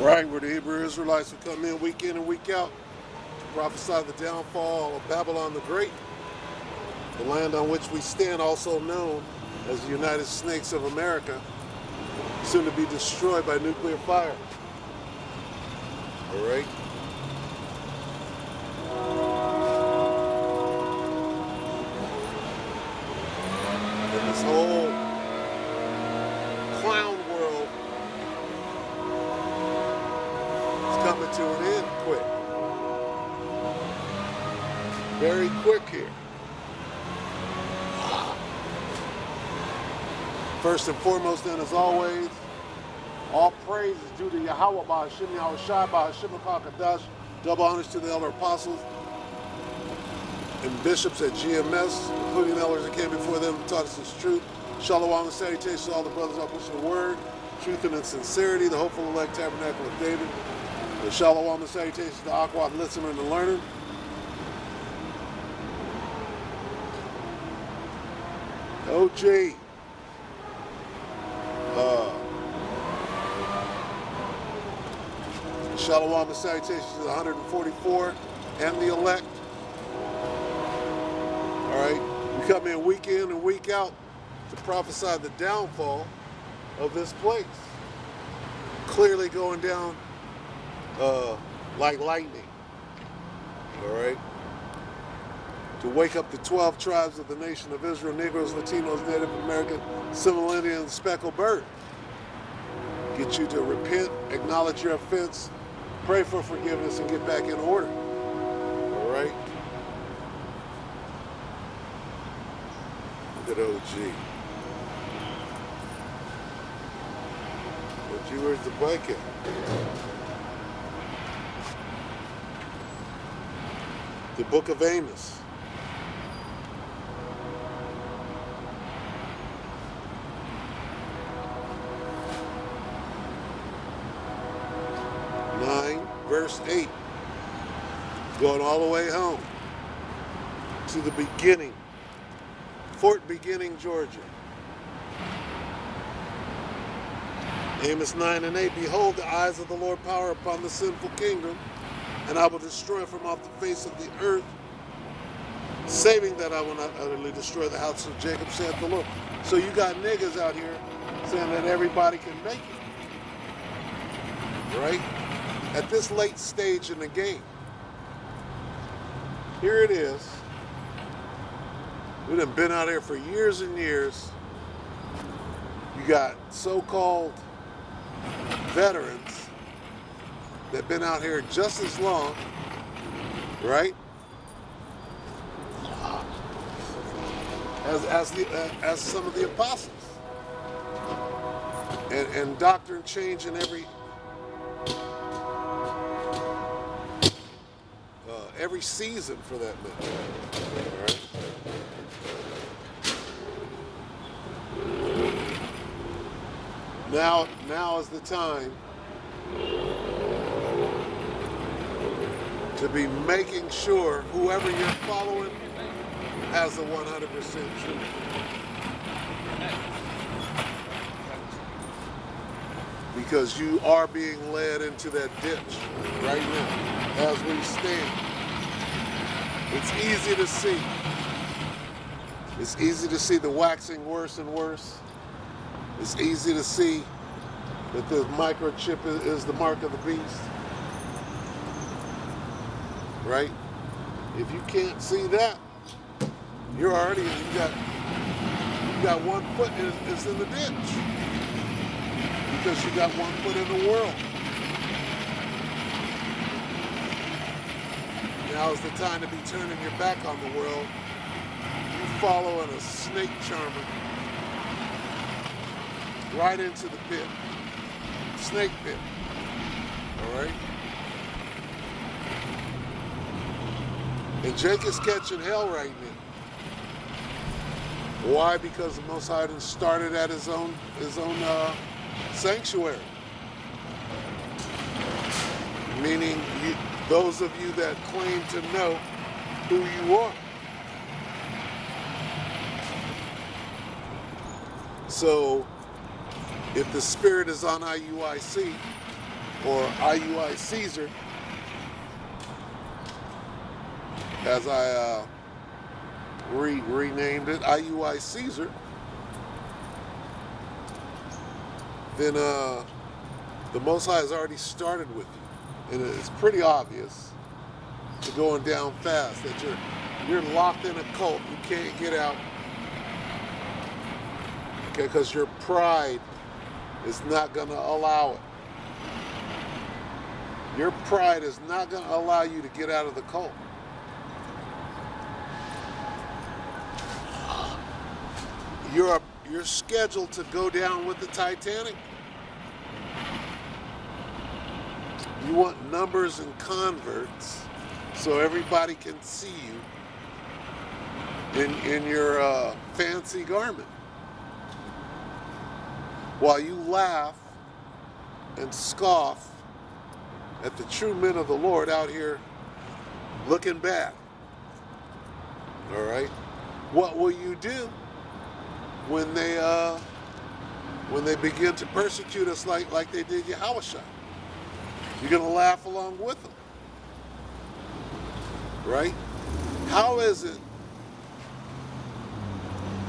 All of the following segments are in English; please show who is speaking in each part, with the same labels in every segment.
Speaker 1: Right, where the Hebrew Israelites would come in and week out to prophesy the downfall of Babylon the Great, the land on which we stand, also known as the United Snakes of America, soon to be destroyed by nuclear fire. All right. And this whole clown world is coming to an end quick. Very quick here. First and foremost, and as always, all praise is due to Yahweh Ba'Hashem Yahushai Ba'Hashem HaKadash. Double honors to the elder apostles and bishops at GMS, including the elders that came before them and taught us this truth. Shalom and salutations to all the brothers out pushing the word, truth and in sincerity, the hopeful elect tabernacle of David. The shalom and salutations to Aqua, the listener and the learner. OG. Shalom and salutations to the 144 and the elect. All right, we come in and week out to prophesy the downfall of this place. Clearly going down like lightning. All right, to wake up the 12 tribes of the nation of Israel, Negroes, Latinos, Native American, Seminole Indian, and Speckled Bird. Get you to repent, acknowledge your offense, pray for forgiveness, and get back in order. All right? Look at OG. OG, where's the bike at? The Book of Amos. Verse 8, going all the way home to the beginning, Fort Beginning, Georgia. Amos 9 and 8, behold, the eyes of the Lord power upon the sinful kingdom, and I will destroy from off the face of the earth, saving that I will not utterly destroy the house of Jacob, saith the Lord. So you got niggas out here saying that everybody can make it, right? At this late stage in the game. Here it is. We done been out here for years and years. You got so-called veterans that been out here just as long, right? As some of the apostles. And doctrine changing every season for that matter. All right? Now is the time to be making sure whoever you're following has the 100% truth. Because you are being led into that ditch right now as we stand. It's easy to see. It's easy to see the waxing worse and worse. It's easy to see that the microchip is the mark of the beast. Right? If you can't see that, you're already, you got one foot is in the ditch. Because you got one foot in the world. Now is the time to be turning your back on the world. You following a snake charmer right into the pit. Snake pit. All right? And Jake is catching hell right now. Why? Because the Most High started at his own sanctuary. Meaning those of you that claim to know who you are. So if the spirit is on IUIC, or IUI Caesar, as I renamed it, IUI Caesar, then the Most High has already started with you. And it's pretty obvious to going down fast that you're locked in a cult. You can't get out. Okay, because your pride is not going to allow it. Your pride is not going to allow you to get out of the cult. You're scheduled to go down with the Titanic. You want numbers and converts so everybody can see you in your fancy garment, while you laugh and scoff at the true men of the Lord out here looking bad. All right? What will you do when they begin to persecute us like they did Yahushua? You're going to laugh along with them. Right? How is it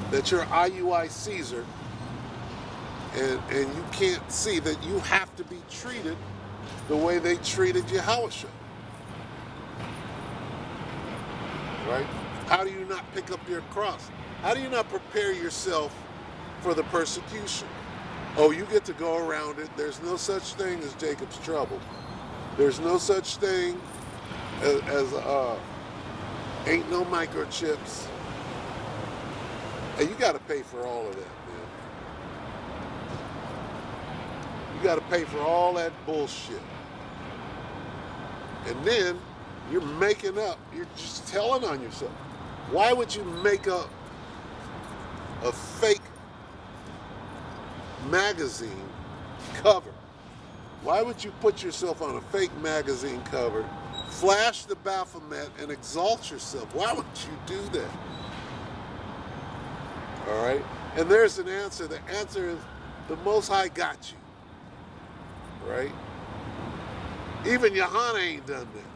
Speaker 1: that you're IUI Caesar and you can't see that you have to be treated the way they treated Yahushua? Right? How do you not pick up your cross? How do you not prepare yourself for the persecution? Oh, you get to go around it. There's no such thing as Jacob's trouble. There's no such thing as ain't no microchips. And you got to pay for all of that, man. You got to pay for all that bullshit. And then you're making up. You're just telling on yourself. Why would you make up a fake magazine cover? Why would you put yourself on a fake magazine cover, flash the Baphomet, and exalt yourself? Why would you do that? All right? And there's an answer. The answer is the Most High got you. Right? Even Yohana ain't done that.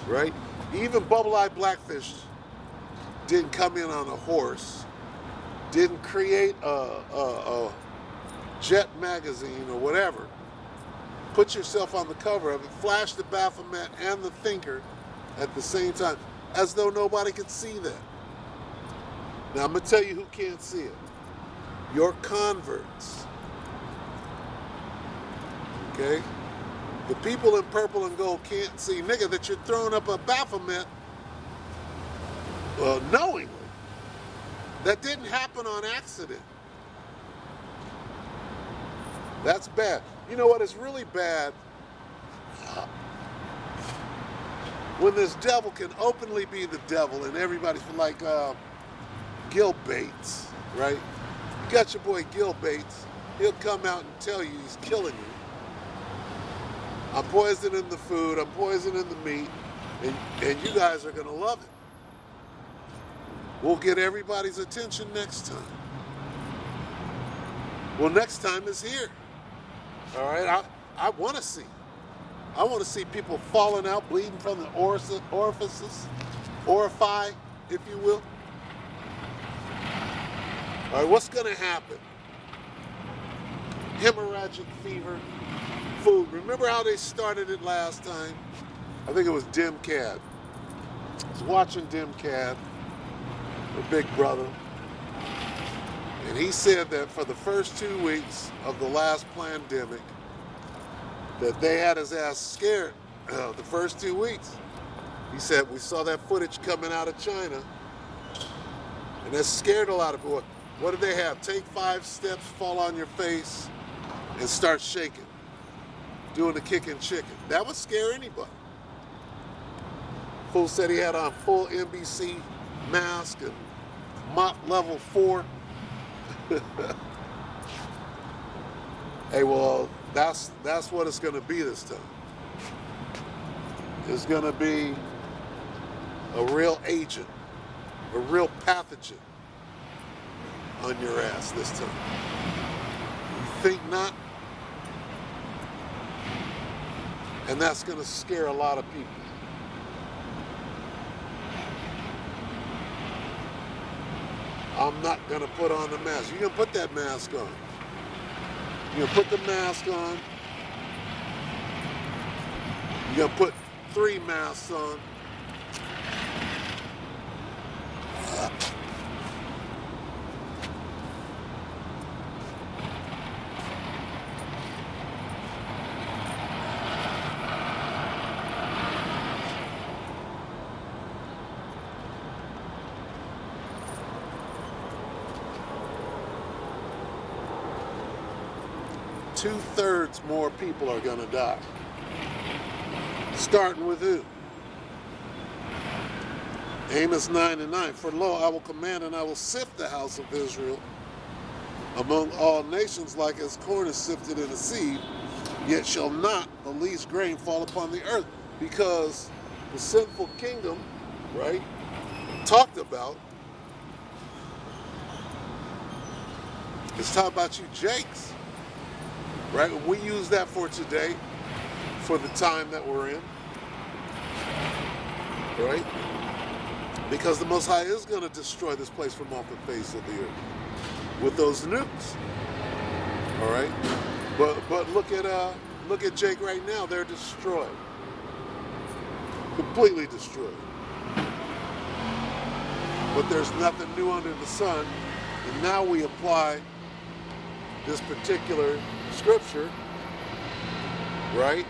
Speaker 1: Right? Even Bubble-Eyed Blackfish didn't come in on a horse, didn't create a Jet magazine or whatever, put yourself on the cover of it, flash the Baphomet and the Thinker at the same time, as though nobody could see that. Now I'm going to tell you who can't see it. Your converts. Okay? The people in purple and gold can't see, nigga, that you're throwing up a Baphomet knowingly. That didn't happen on accident. That's bad. You know what is really bad? When this devil can openly be the devil and everybody's like Gil Bates, right? You got your boy Gil Bates. He'll come out and tell you he's killing you. I'm poisoning the food. I'm poisoning the meat. And you guys are going to love it. We'll get everybody's attention next time. Well, next time is here. All right? I want to see. I want to see people falling out, bleeding from the orifices, orify, if you will. All right, what's going to happen? Hemorrhagic fever, food. Remember how they started it last time? I think it was Dimcad. I was watching Dimcad, the big brother, and he said that for the first 2 weeks of the last pandemic, that they had his ass scared the first 2 weeks. He said, we saw that footage coming out of China, and that scared a lot of people. What did they have? Take 5 steps, fall on your face, and start shaking, doing the kicking chicken. That would scare anybody. Fool said he had on full NBC mask and mop level 4. Hey, well, that's what it's going to be this time. It's going to be a real agent, a real pathogen on your ass this time. You think not? And that's going to scare a lot of people. I'm not going to put on the mask. You can put that mask on. You can put the mask on. You can put 3 masks on. Two-thirds more people are going to die. Starting with who? Amos 9:9. For lo, I will command and I will sift the house of Israel among all nations like as corn is sifted in a sieve, yet shall not the least grain fall upon the earth. Because the sinful kingdom, right, talked about, it's talking about you Jakes. Right? We use that for today, for the time that we're in. Right? Because the Most High is going to destroy this place from off the face of the earth with those nukes. All right? But look at Jake right now. They're destroyed. Completely destroyed. But there's nothing new under the sun. And now we apply this particular scripture, right?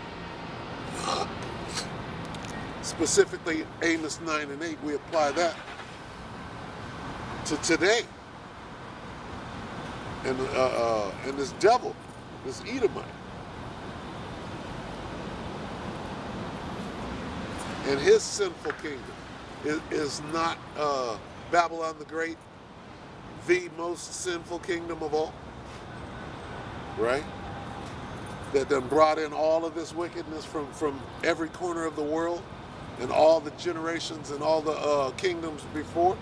Speaker 1: Specifically Amos 9:8, we apply that to today. And this devil, this Edomite, and his sinful kingdom is not Babylon the Great, the most sinful kingdom of all, right? That then brought in all of this wickedness from every corner of the world and all the generations and all the kingdoms before,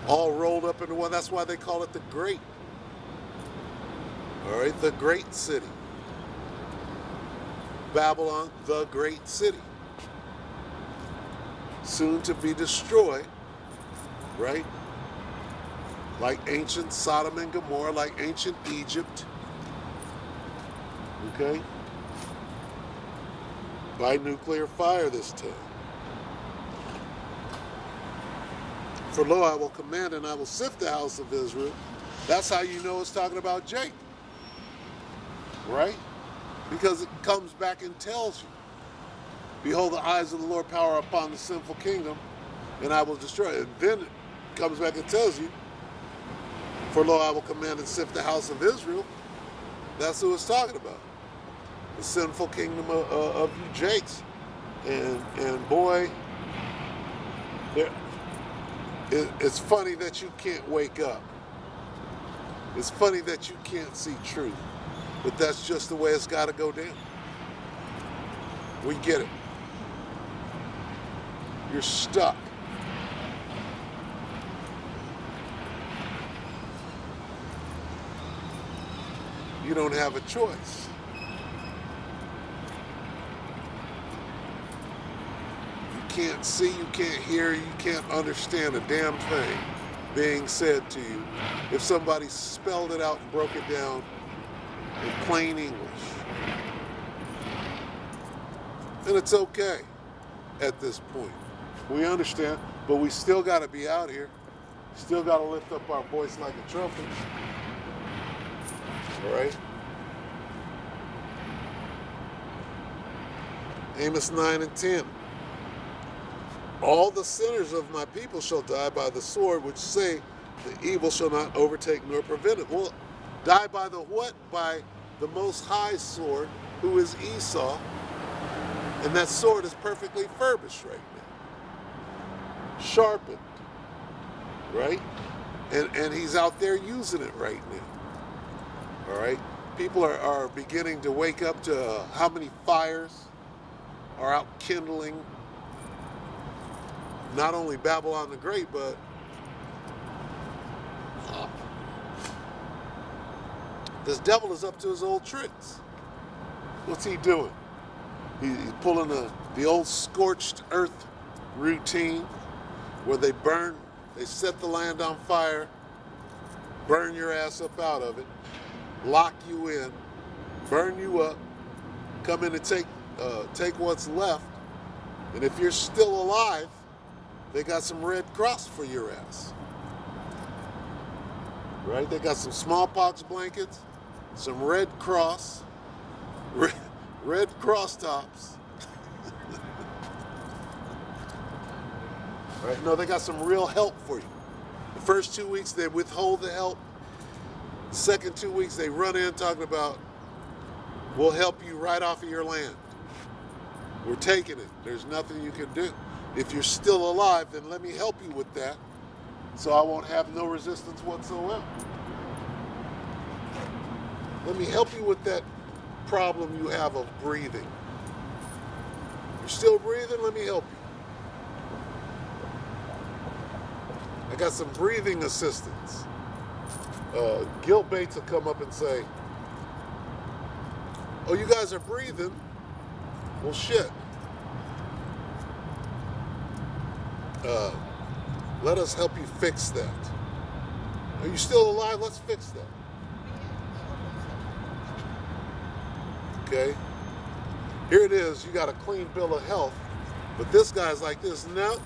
Speaker 1: all rolled up into one. That's why they call it the Great. All right, the Great City. Babylon, the Great City. Soon to be destroyed, right? Like ancient Sodom and Gomorrah, like ancient Egypt. Okay? By nuclear fire this time. For lo, I will command and I will sift the house of Israel. That's how you know it's talking about Jake. Right? Because it comes back and tells you, behold, the eyes of the Lord power upon the sinful kingdom, and I will destroy it. And then it comes back and tells you, for lo, I will command and sift the house of Israel. That's who it's talking about. The sinful kingdom of you Jakes. And boy, it's funny that you can't wake up. It's funny that you can't see truth. But that's just the way it's got to go down. We get it. You're stuck. You don't have a choice. You can't see, you can't hear, you can't understand a damn thing being said to you if somebody spelled it out and broke it down in plain English. And it's okay at this point. We understand, but we still got to be out here. Still got to lift up our voice like a trumpet. All right? Amos 9:10. All the sinners of my people shall die by the sword, which say the evil shall not overtake nor prevent it. Well, die by the what? By the Most High sword, who is Esau. And that sword is perfectly furbished right now. Sharpened. Right? And he's out there using it right now. All right? People are beginning to wake up to how many fires are out kindling not only Babylon the Great, but this devil is up to his old tricks. What's he doing? He's pulling the old scorched earth routine where they set the land on fire, burn your ass up out of it, lock you in, burn you up, come in and take what's left, and if you're still alive, they got some Red Cross for your ass. Right? They got some smallpox blankets, some Red Cross, Red Cross tops. Right? No, they got some real help for you. The first 2 weeks they withhold the help. The second 2 weeks they run in talking about, we'll help you right off of your land. We're taking it. There's nothing you can do. If you're still alive, then let me help you with that so I won't have no resistance whatsoever. Let me help you with that problem you have of breathing. You're still breathing? Let me help you. I got some breathing assistance. Gil Bates will come up and say, oh, you guys are breathing? Well, shit. Let us help you fix that. Are you still alive? Let's fix that. Okay? Here it is. You got a clean bill of health. But this guy's like this. No,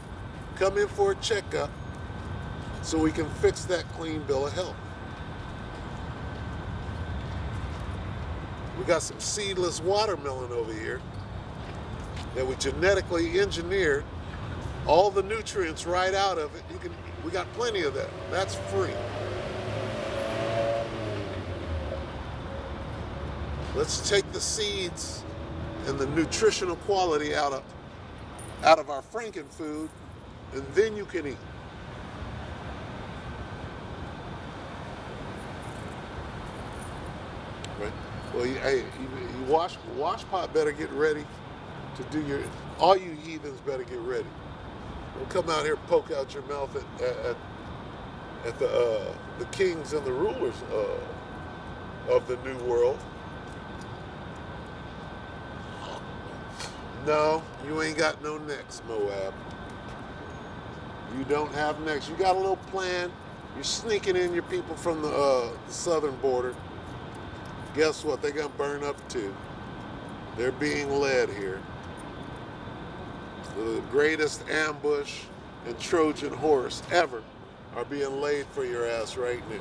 Speaker 1: come in for a checkup so we can fix that clean bill of health. We got some seedless watermelon over here that we genetically engineered all the nutrients right out of it. We got plenty of that. That's free. Let's take the seeds and the nutritional quality out of our frankenfood, and then you can eat. Right? Well, you wash pot better get ready to do all you heathens better get ready. Don't come out here and poke out your mouth at the kings and the rulers of the new world. No, you ain't got no necks, Moab. You don't have necks. You got a little plan. You're sneaking in your people from the southern border. Guess what? They're going to burn up too. They're being led here. The greatest ambush and Trojan horse ever are being laid for your ass right now.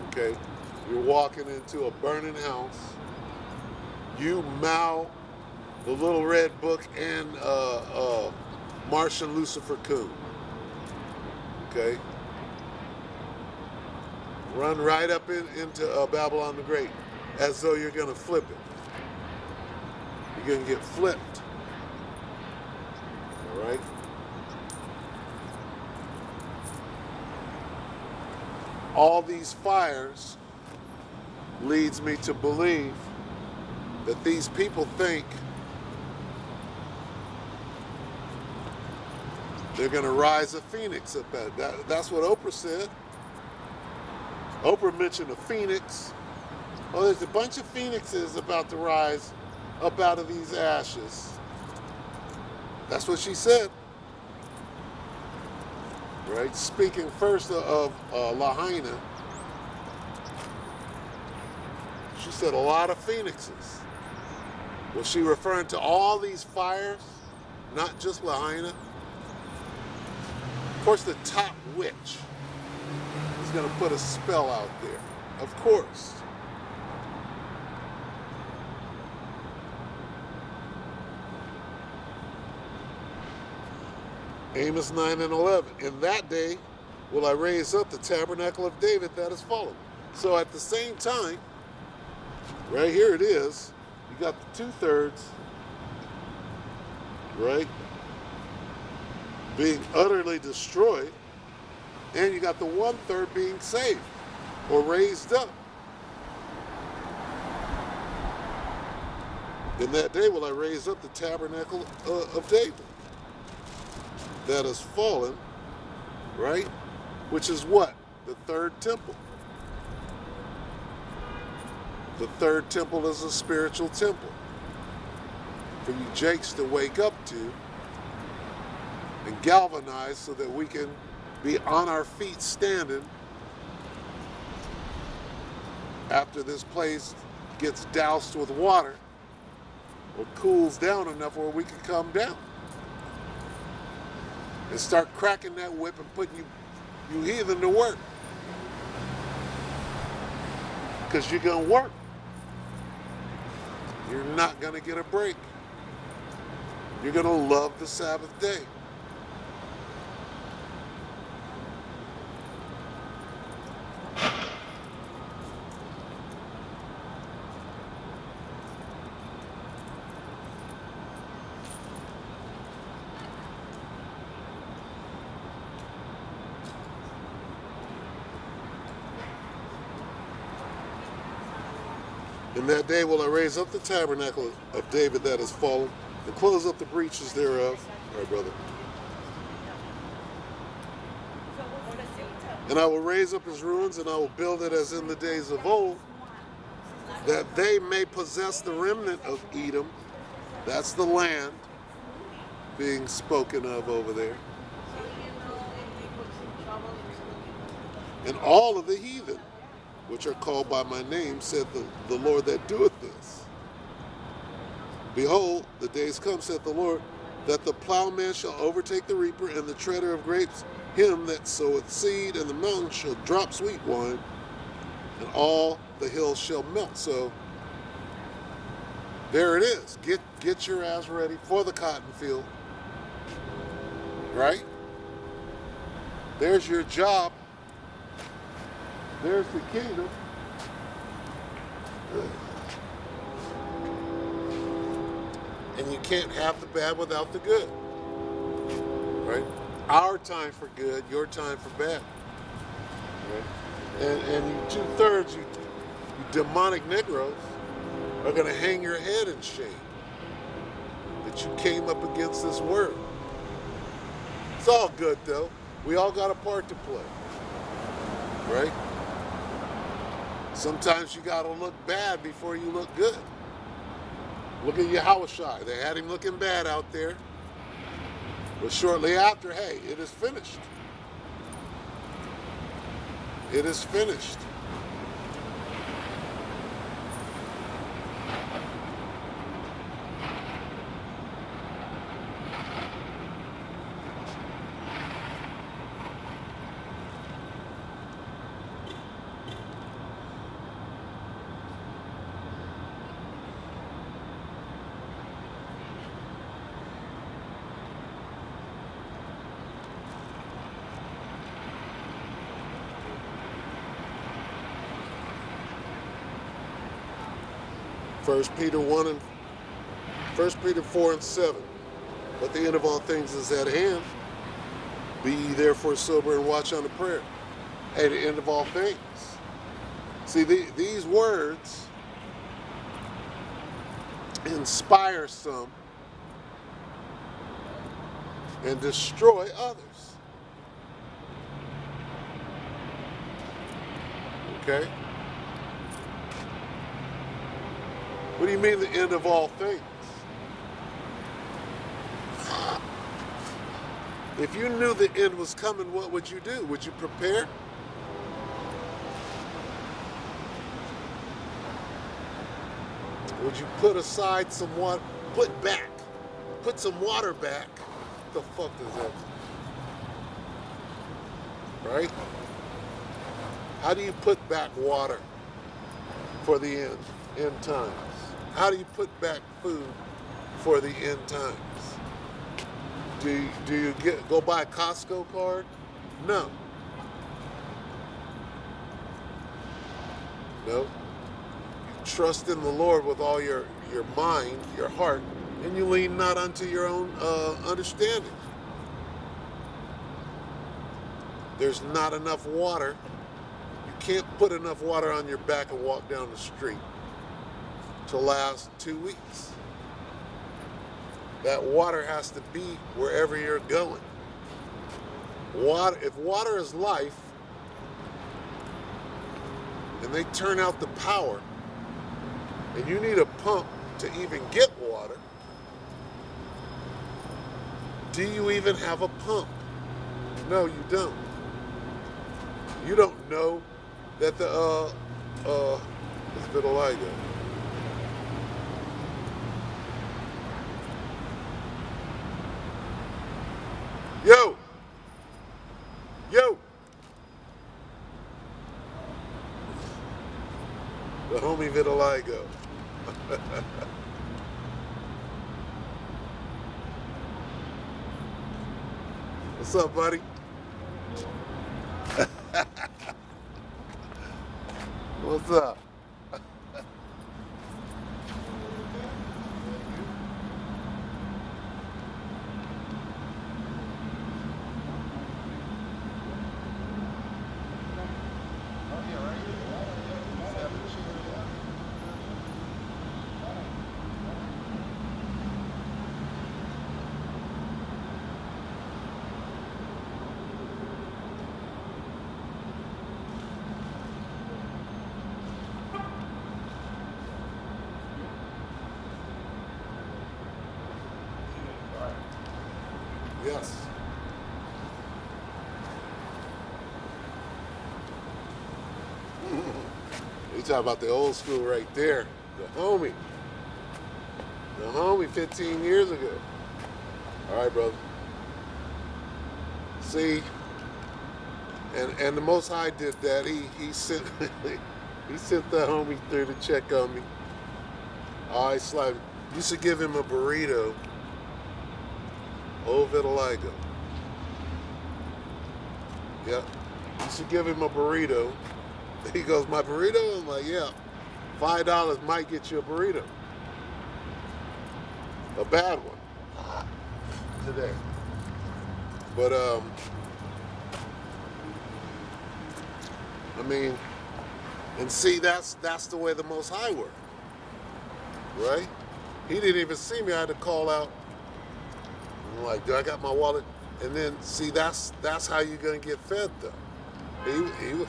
Speaker 1: Okay? You're walking into a burning house. You, Mao, the Little Red Book, and Martian Lucifer Coon. Okay? Run right up into Babylon the Great as though you're going to flip it. You're going to get flipped. All right? All these fires leads me to believe that these people think they're going to rise a phoenix up at that. That's what Oprah said. Oprah mentioned a phoenix. Oh, there's a bunch of phoenixes about to rise up out of these ashes. That's what she said. Right? Speaking first of Lahaina, she said a lot of phoenixes. Was she referring to all these fires, not just Lahaina? Of course, the top witch is going to put a spell out there. Of course. Amos 9 and 11. In that day will I raise up the tabernacle of David that is fallen. So at the same time, right here it is, you got the 2/3, right, being utterly destroyed, and you got the 1/3 being saved or raised up. In that day will I raise up the tabernacle of David that has fallen, right? Which is what? The third temple. The third temple is a spiritual temple. for you Jakes to wake up to and galvanize so that we can be on our feet standing after this place gets doused with water or cools down enough where we can come down and start cracking that whip and putting you heathen to work. Because you're going to work. You're not going to get a break. You're going to love the Sabbath day. In that day will I raise up the tabernacle of David that has fallen, and close up the breaches thereof. All right, brother. And I will raise up his ruins, and I will build it as in the days of old, that they may possess the remnant of Edom. That's the land being spoken of over there. And all of the heathen, which are called by my name, said the Lord that doeth this. Behold, the days come, saith the Lord, that the plowman shall overtake the reaper, and the treader of grapes him that soweth seed, and the mountain shall drop sweet wine, and all the hills shall melt. So there it is. Get your ass ready for the cotton field. Right? There's your job. There's the kingdom. And you can't have the bad without the good. Right? Our time for good, your time for bad. Right? And you 2/3, you demonic Negroes, are going to hang your head in shame that you came up against this word. It's all good, though. We all got a part to play. Right? Sometimes you got to look bad before you look good. Look at Yahushua. They had him looking bad out there. But shortly after, hey, it is finished. It is finished. First Peter 4 and 7. But the end of all things is at hand. Be ye therefore sober and watch unto prayer. At the end of all things. See, these words inspire some and destroy others. Okay? What do you mean the end of all things? If you knew the end was coming, what would you do? Would you prepare? Would you put aside some water? Put some water back. What the fuck is that? Right? How do you put back water for the end times? How do you put back food for the end times? Do you go buy a Costco card? No. No. You trust in the Lord with all your mind, your heart, and you lean not unto your own understanding. There's not enough water. You can't put enough water on your back and walk down the street to last 2 weeks. That water has to be wherever you're going. If water is life, and they turn out the power, and you need a pump to even get water, Do you even have a pump? No, you don't. You don't know that it's vitiligo. Yo! Yo! The homie vitiligo. What's up, buddy? What's up? Yes. You talk about the old school right there. The homie. The homie 15 years ago. All right, brother. See, and the Most High did that. He sent he sent the homie through to check on me. All right, Slime. You should give him a burrito. Old vitiligo. Yep. You should give him a burrito. He goes, my burrito? I'm like, yeah. $5 might get you a burrito. A bad one. Today. But I mean, and see, that's the way the Most High worked. Right? He didn't even see me. I had to call out. I'm like, do I got my wallet? And then, see, that's how you're gonna get fed, though. He was,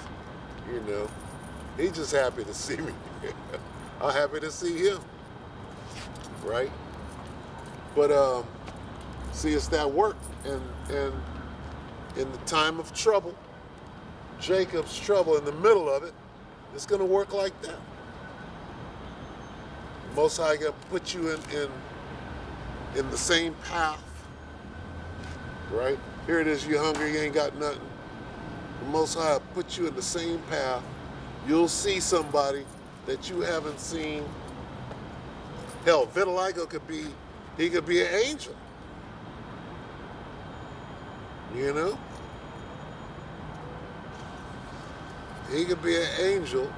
Speaker 1: you know, he just happy to see me. I'm happy to see him, right? But see, it's that work, and in the time of trouble, Jacob's trouble, in the middle of it, it's gonna work like that. Most High gonna put you in the same path. Right? Here it is, you're hungry, you ain't got nothing. The Most High put you in the same path. You'll see somebody that you haven't seen. Hell, vitiligo could be an angel. You know? He could be an angel.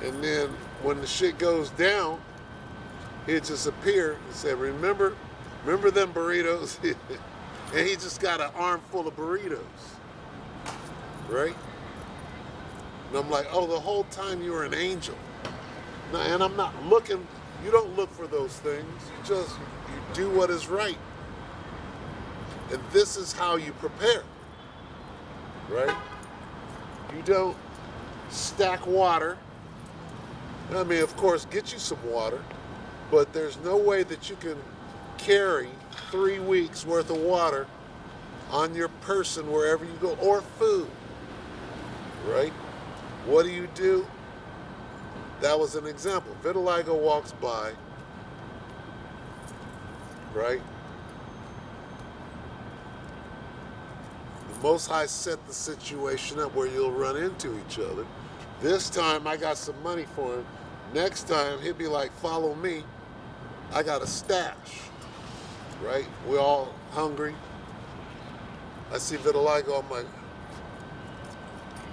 Speaker 1: And then when the shit goes down, he'll just appear and say, remember them burritos? And he just got an armful of burritos, right? And I'm like, oh, the whole time you were an angel. No, and I'm not looking, you don't look for those things. You do what is right. And this is how you prepare, right? You don't stack water. I mean, of course, get you some water, but there's no way that you can carry 3 weeks worth of water on your person wherever you go, or food, right? What do? That was an example. Vitiligo walks by, right? The Most High set the situation up where you'll run into each other. This time I got some money for him. Next time he'll be like, follow me. I got a stash. Right? We're all hungry. I see vitiligo, I'm like,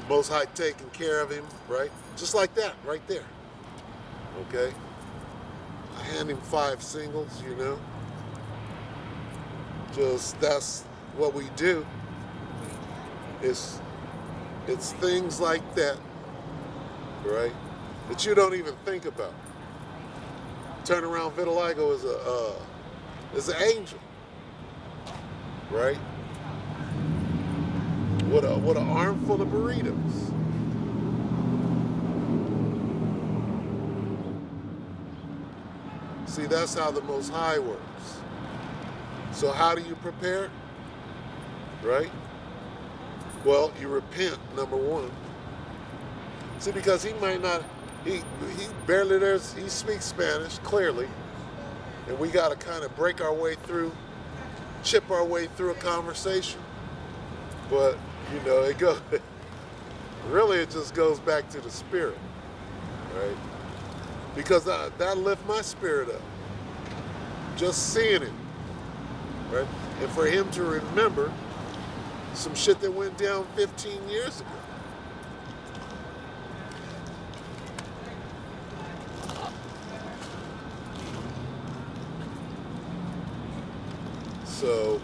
Speaker 1: Most High taking care of him, right? Just like that, right there. Okay? I hand him 5 singles, you know? Just, that's what we do. It's things like that, right? That you don't even think about. Turnaround vitiligo is an angel, right? With an armful of burritos. See, that's how the Most High works. So how do you prepare? Right? Well, you repent, number one. See, because he might not, he barely he speaks Spanish, clearly. And we got to kind of break our way through, chip our way through a conversation. But, it goes, really it just goes back to the spirit, right? Because that lift my spirit up. Just seeing it, right? And for him to remember some shit that went down 15 years ago. So,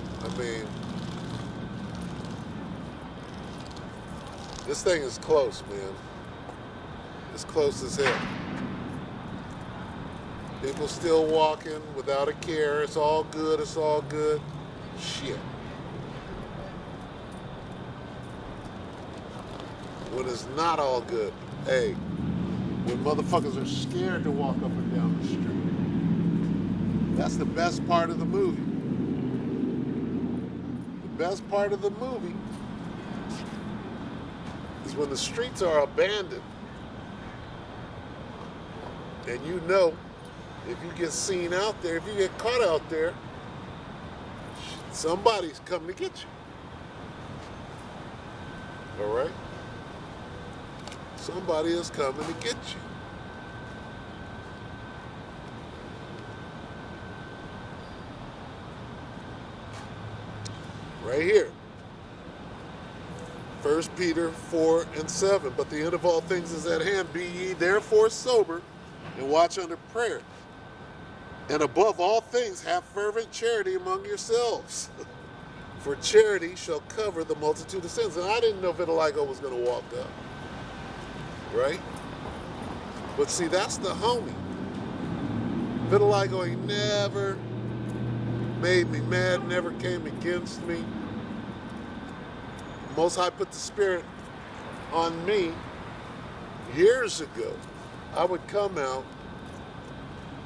Speaker 1: this thing is close, man. It's close as hell. People still walking without a care. It's all good. It's all good. Shit. When it's not all good, hey, when motherfuckers are scared to walk up and down the street, that's the best part of the movie. The best part of the movie is when the streets are abandoned and if you get seen out there, if you get caught out there, somebody's coming to get you. All right? Somebody is coming to get you. Right here. 1 Peter 4:7. But the end of all things is at hand. Be ye therefore sober and watch under prayer. And above all things, have fervent charity among yourselves. For charity shall cover the multitude of sins. And I didn't know Vitiligo was going to walk up. Right? But see, that's the homie. Vitiligo ain't never made me mad, never came against me. Most High put the spirit on me years ago. I would come out,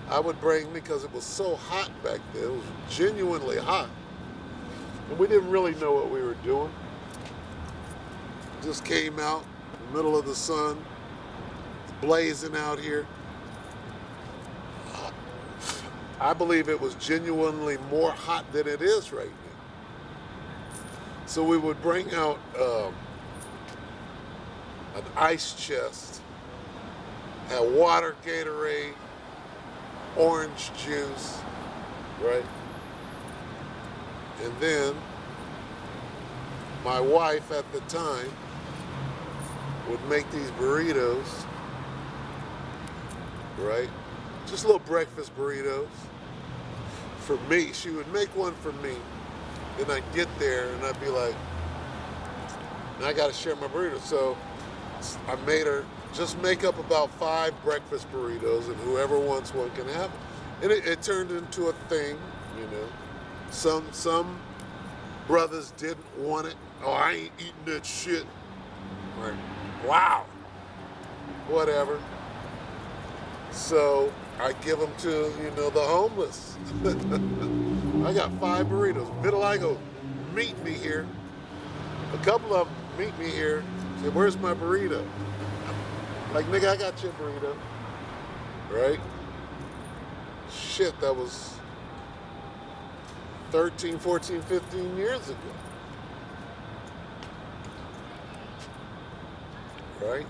Speaker 1: I would bring, because it was so hot back then, it was genuinely hot. And we didn't really know what we were doing. Just came out in the middle of the sun, blazing out here. I believe it was genuinely more hot than it is right now. So we would bring out an ice chest, have water, Gatorade, orange juice, right? And then my wife at the time would make these burritos, right? Just little breakfast burritos. For me, she would make one for me. Then I'd get there and I'd be like, and I gotta share my burrito. So I made her just make up about 5 breakfast burritos, and whoever wants one can have it. And it turned into a thing, Some brothers didn't want it. Oh, I ain't eating that shit. Like, wow. Whatever. So I give them to, the homeless. I got 5 burritos. Vitiligo meet me here. A couple of them meet me here. Say, where's my burrito? Like, nigga, I got your burrito. Right? Shit, that was 13, 14, 15 years ago. Right?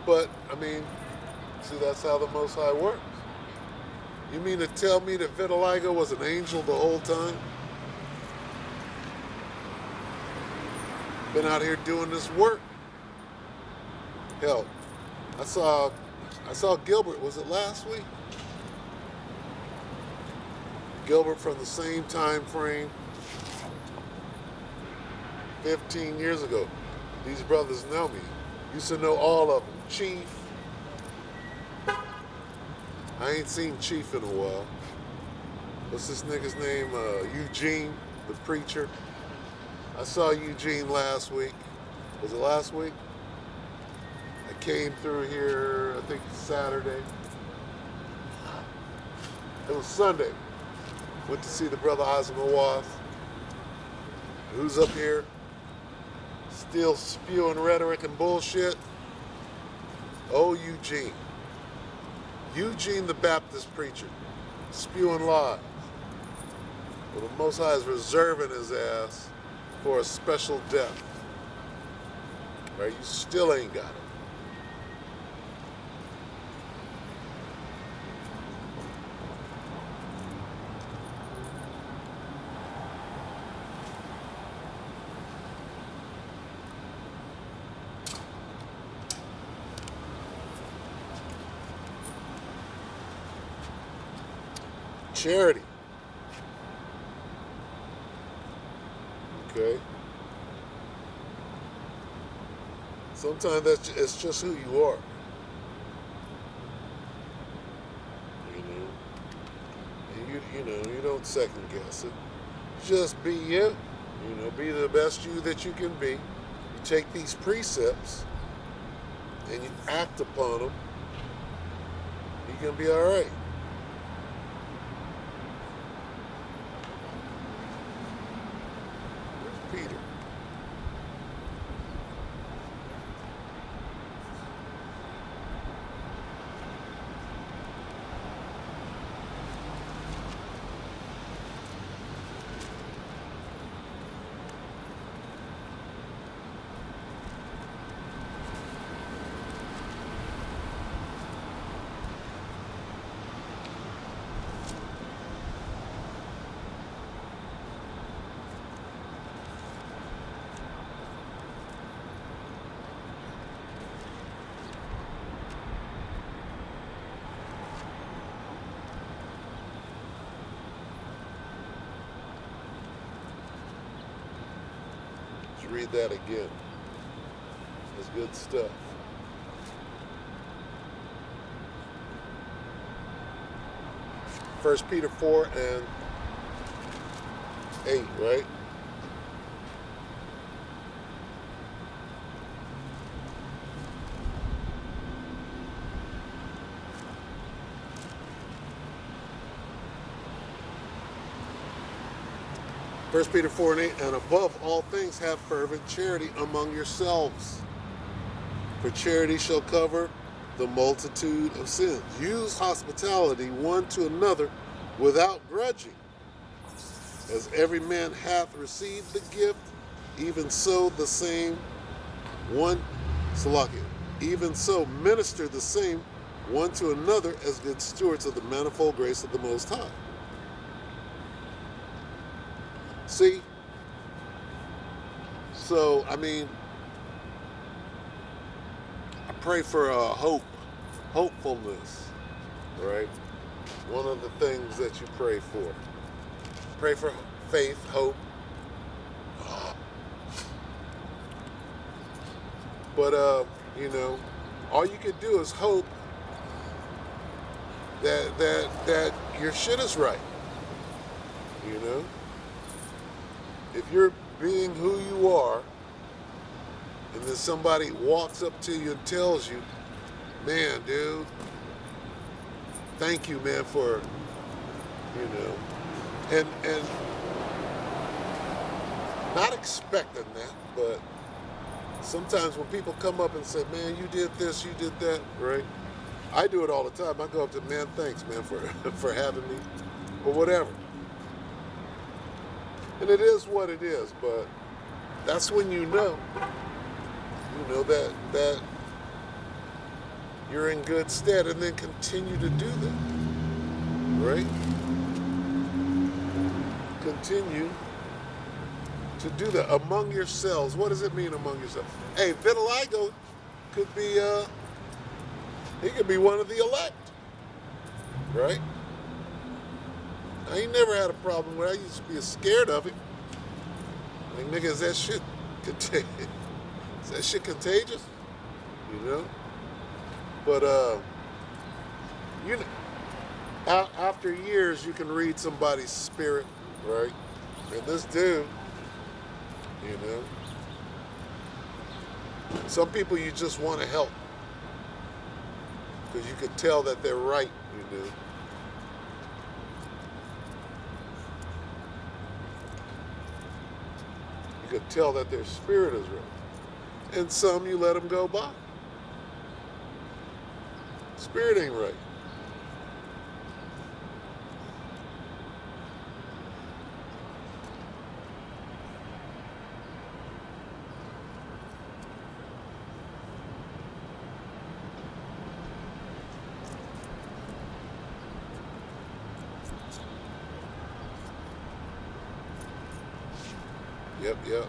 Speaker 1: But, see, that's how the Most High works. You mean to tell me that vitiligo was an angel the whole time? Been out here doing this work. Hell, I saw Gilbert, was it last week? Gilbert from the same time frame, 15 years ago. These brothers know me. Used to know all of them. Chief. I ain't seen Chief in a while. What's this nigga's name? Eugene, the preacher. I saw Eugene last week. Was it last week? I came through here, I think Saturday. It was Sunday. Went to see the brother Azimawath, who's up here still spewing rhetoric and bullshit. Oh, Eugene. Eugene the Baptist preacher, spewing lies. Well, the Most High is reserving his ass for a special death. Right? You still ain't got it. Charity. Okay. Sometimes it's just who you are. You don't second guess it. Just be you. Be the best you that you can be. You take these precepts and you act upon them. You're gonna be all right. Peter. Read that again. It's good stuff. First Peter 4 and 8, right? First Peter 4 and 8, and above all things have fervent charity among yourselves, for charity shall cover the multitude of sins. Use hospitality one to another without grudging. As every man hath received the gift, even so the same one, Salakia, even so minister the same one to another as good stewards of the manifold grace of the Most High. See? So, I pray for hopefulness, right? One of the things that you pray for. Pray for faith, hope. But, all you can do is hope that your shit is right, If you're being who you are, and then somebody walks up to you and tells you, man, dude, thank you, man, for, and not expecting that, but sometimes when people come up and say, man, you did this, you did that, right? I do it all the time. I go up to, man, thanks, man, for having me, or whatever. And it is what it is, but that's when you know that you're in good stead, and then continue to do that, right? Continue to do that among yourselves. What does it mean among yourselves? Hey, vitiligo could be, he could be one of the elect, right? I ain't never had a problem with it. I used to be scared of it. Like, nigga, is that shit contagious? But, after years, you can read somebody's spirit, right? And this dude, some people you just want to help because you could tell that they're right, You could tell that their spirit is right. And some you let them go by. Spirit ain't right. Yep.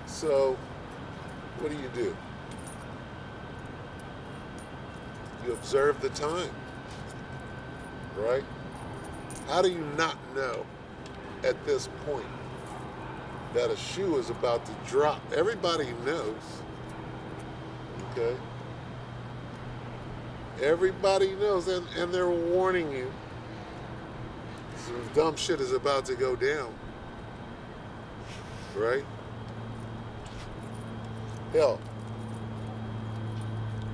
Speaker 1: So, what do? You observe the time, right? How do you not know at this point that a shoe is about to drop? Everybody knows, okay? Everybody knows, and they're warning you. Some dumb shit is about to go down. Right? Hell,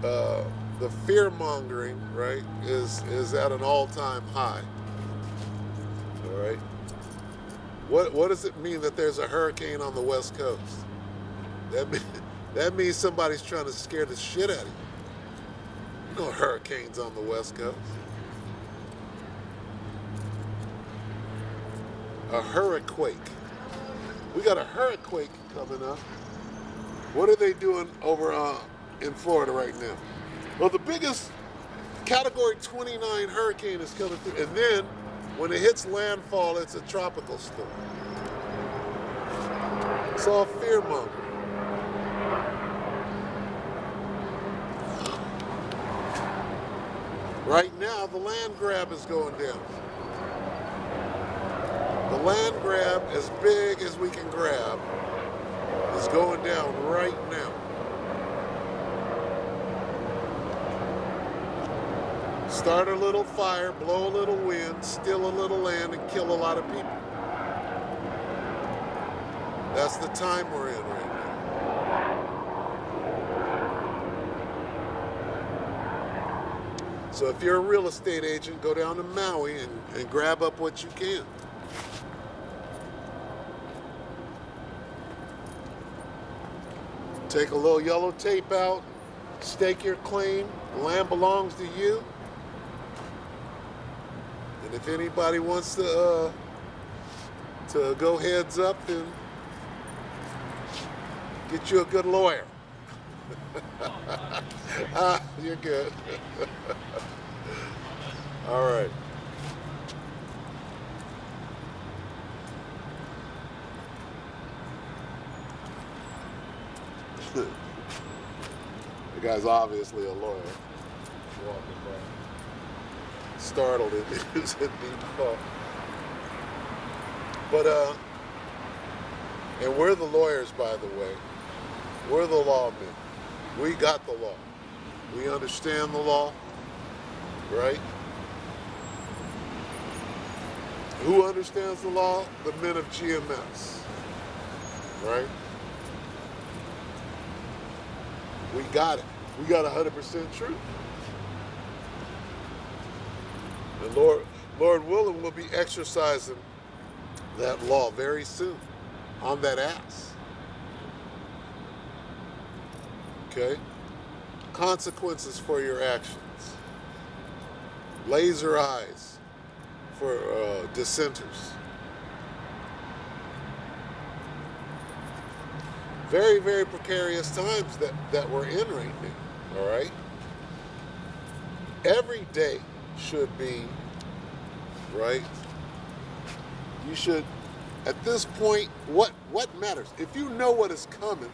Speaker 1: the fear mongering, right, is at an all-time high. All right. What does it mean that there's a hurricane on the West Coast? That means somebody's trying to scare the shit out of you. No hurricanes on the West Coast. A hurricane. We got a hurricane coming up. What are they doing over in Florida right now? Well, the biggest Category 29 hurricane is coming through. And then, when it hits landfall, it's a tropical storm. It's all fear-mongering. Right now, the land grab is going down. The land grab, as big as we can grab, is going down right now. Start a little fire, blow a little wind, steal a little land, and kill a lot of people. That's the time we're in right now. So if you're a real estate agent, go down to Maui and grab up what you can. Take a little yellow tape out, stake your claim, the land belongs to you. And if anybody wants to go heads up, then get you a good lawyer. You're good. All right. The guy's obviously a lawyer. Walking by. Startled in his deep thought. But, and we're the lawyers, by the way. We're the lawmen. We got the law. We understand the law, right? Who understands the law? The men of GMS, right? We got it. We got 100% truth. And Lord willing, we'll be exercising that law very soon on that ass. Okay? Consequences for your actions. Laser eyes for dissenters. Very, very precarious times that we're in right now, all right? Every day should be, right? You should, at this point, what matters? If you know what is coming,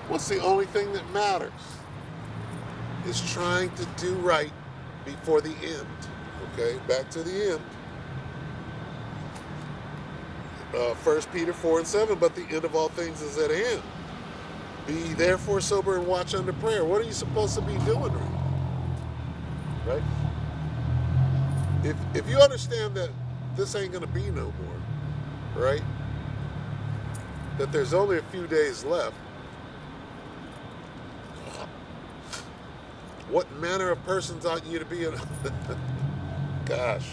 Speaker 1: what's the only thing that matters? Is trying to do right before the end, okay? Back to the end. 1 Peter 4:7, but the end of all things is at hand. Be therefore sober and watch under prayer. What are you supposed to be doing right? If you understand that this ain't going to be no more, right? That there's only a few days left, what manner of persons ought you to be in? Gosh.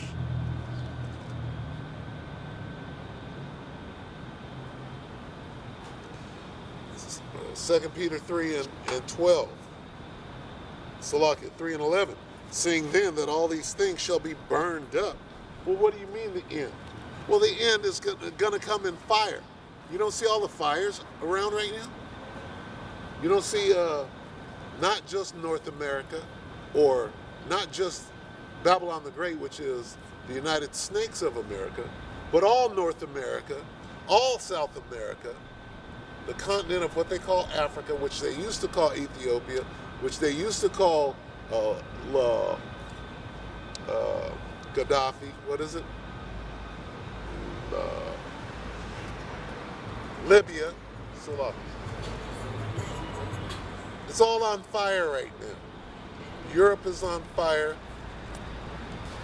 Speaker 1: 2 Peter 3 and 12. Salakia 3 and 11. Seeing then that all these things shall be burned up. Well, what do you mean the end? Well, the end is going to come in fire. You don't see all the fires around right now? You don't see not just North America or not just Babylon the Great, which is the United Snakes of America, but all North America, all South America, the continent of what they call Africa, which they used to call Ethiopia, which they used to call Gaddafi, what is it? Libya. It's all on fire right now. Europe is on fire,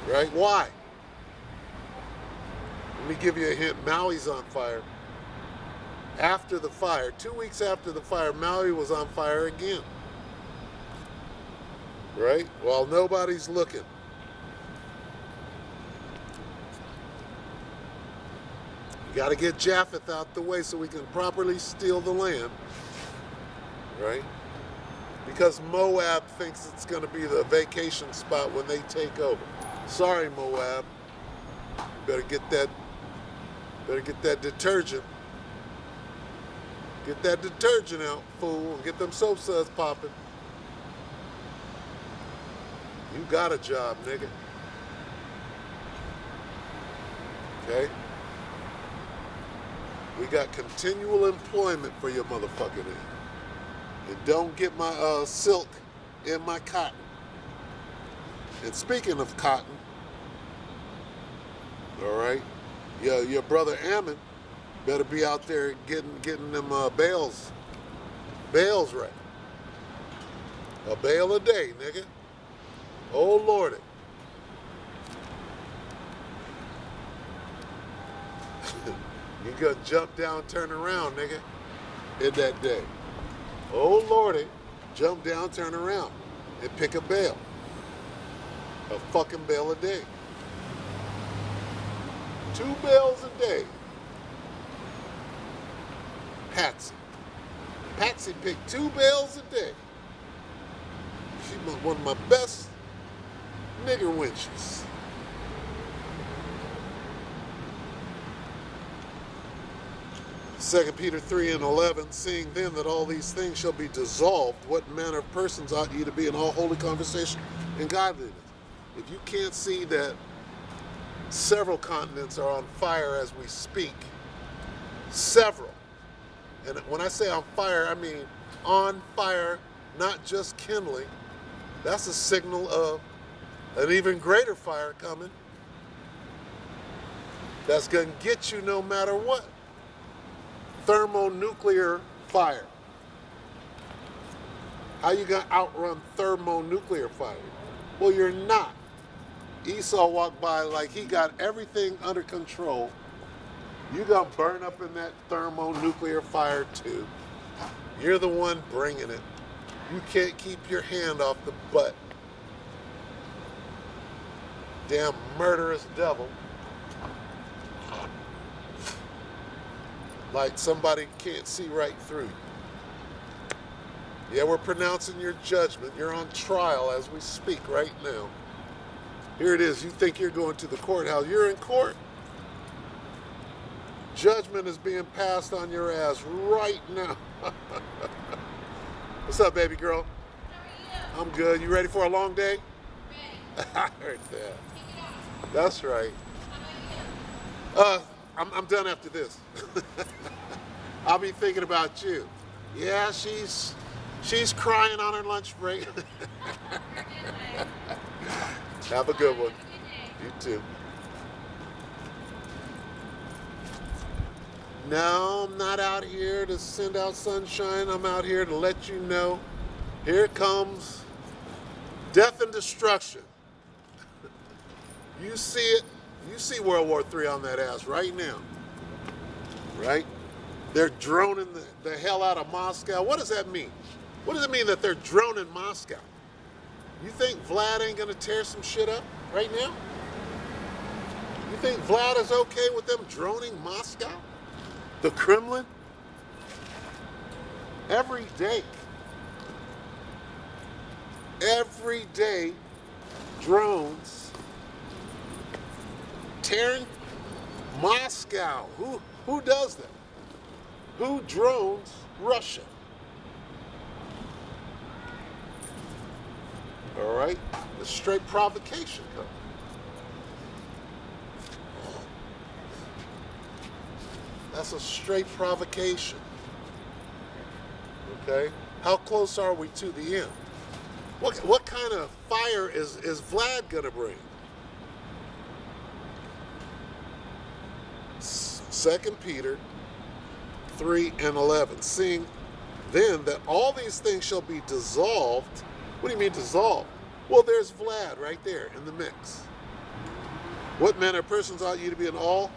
Speaker 1: right? Why? Let me give you a hint. Maui's on fire. After the fire, 2 weeks after the fire, Maui was on fire again. Right? While nobody's looking. You got to get Japheth out the way so we can properly steal the land. Right? Because Moab thinks it's going to be the vacation spot when they take over. Sorry, Moab. You better get that detergent. Get that detergent out, fool, and get them soap suds popping. You got a job, nigga. Okay? We got continual employment for your motherfucking ass. And don't get my silk in my cotton. And speaking of cotton, all right, your brother Ammon better be out there getting them bales right. A bale a day, nigga. Oh, Lordy. You gonna jump down, turn around, nigga, in that day. Oh, Lordy. Jump down, turn around, and pick a bale. A fucking bale a day. 2 bales a day. Patsy picked 2 bales a day. She's one of my best nigger wenches. Second Peter 3 and 11, seeing then that all these things shall be dissolved, what manner of persons ought ye to be in all holy conversation and godliness? If you can't see that several continents are on fire as we speak, several. And when I say on fire, I mean on fire, not just kindling. That's a signal of an even greater fire coming that's going to get you no matter what. Thermonuclear fire. How you going to outrun thermonuclear fire? Well, you're not. Esau walked by like he got everything under control. You're going to burn up in that thermonuclear fire too. You're the one bringing it. You can't keep your hand off the butt. Damn murderous devil. Like somebody can't see right through you. Yeah, we're pronouncing your judgment. You're on trial as we speak right now. Here it is. You think you're going to the courthouse. You're in court. Judgment is being passed on your ass right now. What's up, baby girl?
Speaker 2: How are you?
Speaker 1: I'm good. You ready for a long day?
Speaker 2: Ready.
Speaker 1: I heard that.
Speaker 2: Take it off.
Speaker 1: That's right.
Speaker 2: How about you?
Speaker 1: I'm done after this. I'll be thinking about you. Yeah, she's crying on her lunch break.
Speaker 2: You're good.
Speaker 1: Have a good one.
Speaker 2: Have a good day.
Speaker 1: You too. No, I'm not out here to send out sunshine. I'm out here to let you know. Here comes death and destruction. You see it. You see World War III on that ass right now. Right? They're droning the hell out of Moscow. What does that mean? What does it mean that they're droning Moscow? You think Vlad ain't gonna tear some shit up right now? You think Vlad is okay with them droning Moscow? The Kremlin? every day. Every day, drones tearing Moscow. Who does that? Who drones Russia? All right, a straight provocation. That's a straight provocation. Okay, how close are we to the end? What kind of fire is Vlad gonna bring? 2 Peter 3:11. Seeing then that all these things shall be dissolved. What do you mean dissolved? Well, there's Vlad right there in the mix. What manner of persons ought you to be in all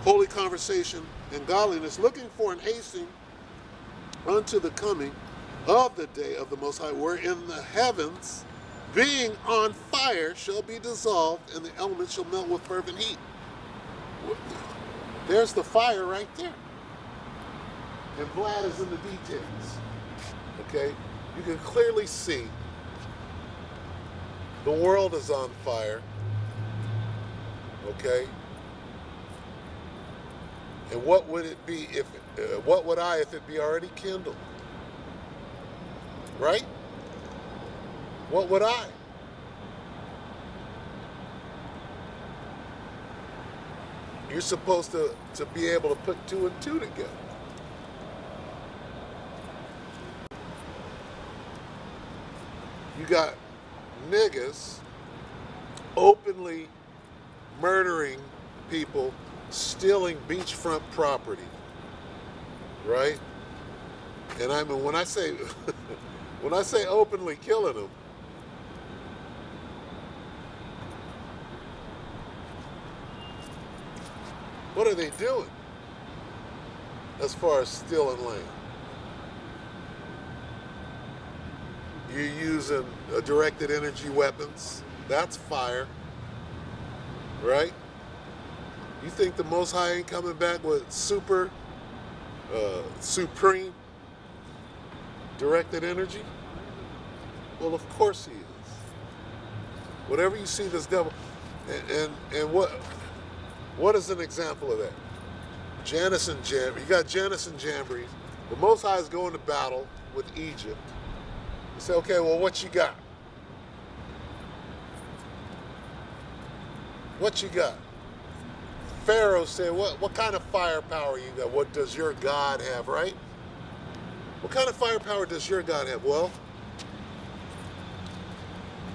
Speaker 1: holy conversation and godliness, looking for and hastening unto the coming of the day of the Most High, wherein the heavens, being on fire, shall be dissolved, and the elements shall melt with fervent heat. There's the fire right there. And Vlad is in the details. Okay? You can clearly see the world is on fire. Okay? And what would it be if, what would I if it be already kindled? Right? What would I? You're supposed to be able to put 2 and 2 together. You got niggas openly murdering people, stealing beachfront property, right? And I mean, when I say when I say openly killing them, what are they doing as far as stealing land? You're using directed energy weapons. That's fire, right? You think the Most High ain't coming back with supreme directed energy? Well, of course he is. Whatever you see this devil, and what is an example of that? Janus and Jambres. You got Janus and Jambres. The Most High is going to battle with Egypt. You say, okay, well, what you got? What you got? Pharaoh said, what kind of firepower you got? What does your God have, right? What kind of firepower does your God have? Well,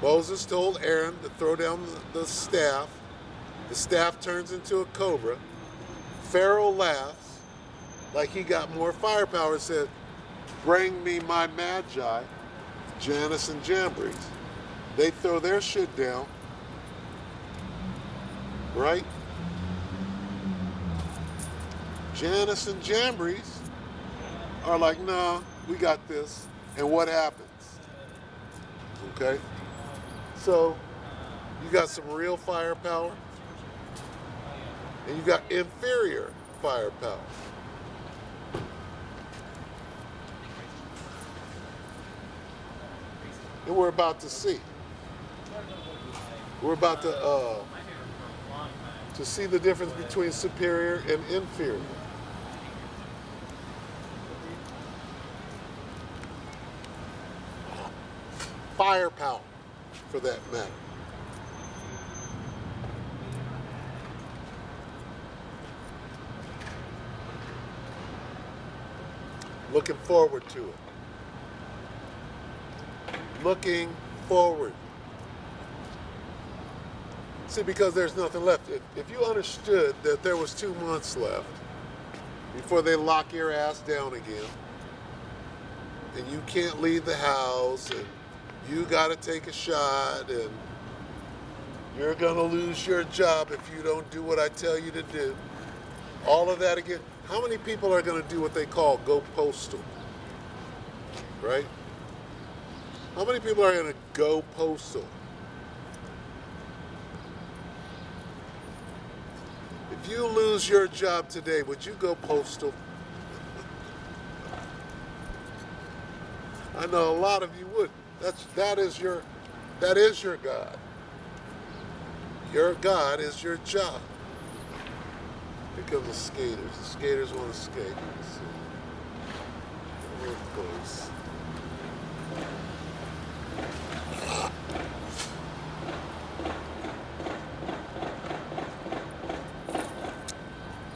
Speaker 1: Moses told Aaron to throw down the staff. The staff turns into a cobra. Pharaoh laughs like he got more firepower and said, bring me my magi, Janus and Jambres. They throw their shit down, right? Janus and Jambres are like, nah, we got this. And what happens? Okay? So, you got some real firepower, and you got inferior firepower. And we're about to see. We're about to see the difference between superior and inferior. Firepower, for that matter. Looking forward to it. Looking forward. See, because there's nothing left. If you understood that there was 2 months left before they lock your ass down again, and you can't leave the house, and you got to take a shot, and you're going to lose your job if you don't do what I tell you to do, all of that again, how many people are going to do what they call go postal? Right? How many people are going to go postal? If you lose your job today, would you go postal? I know a lot of you would. That is your God. Your God is your job. Here come the skaters. The skaters want to skate. Let's see. Real close.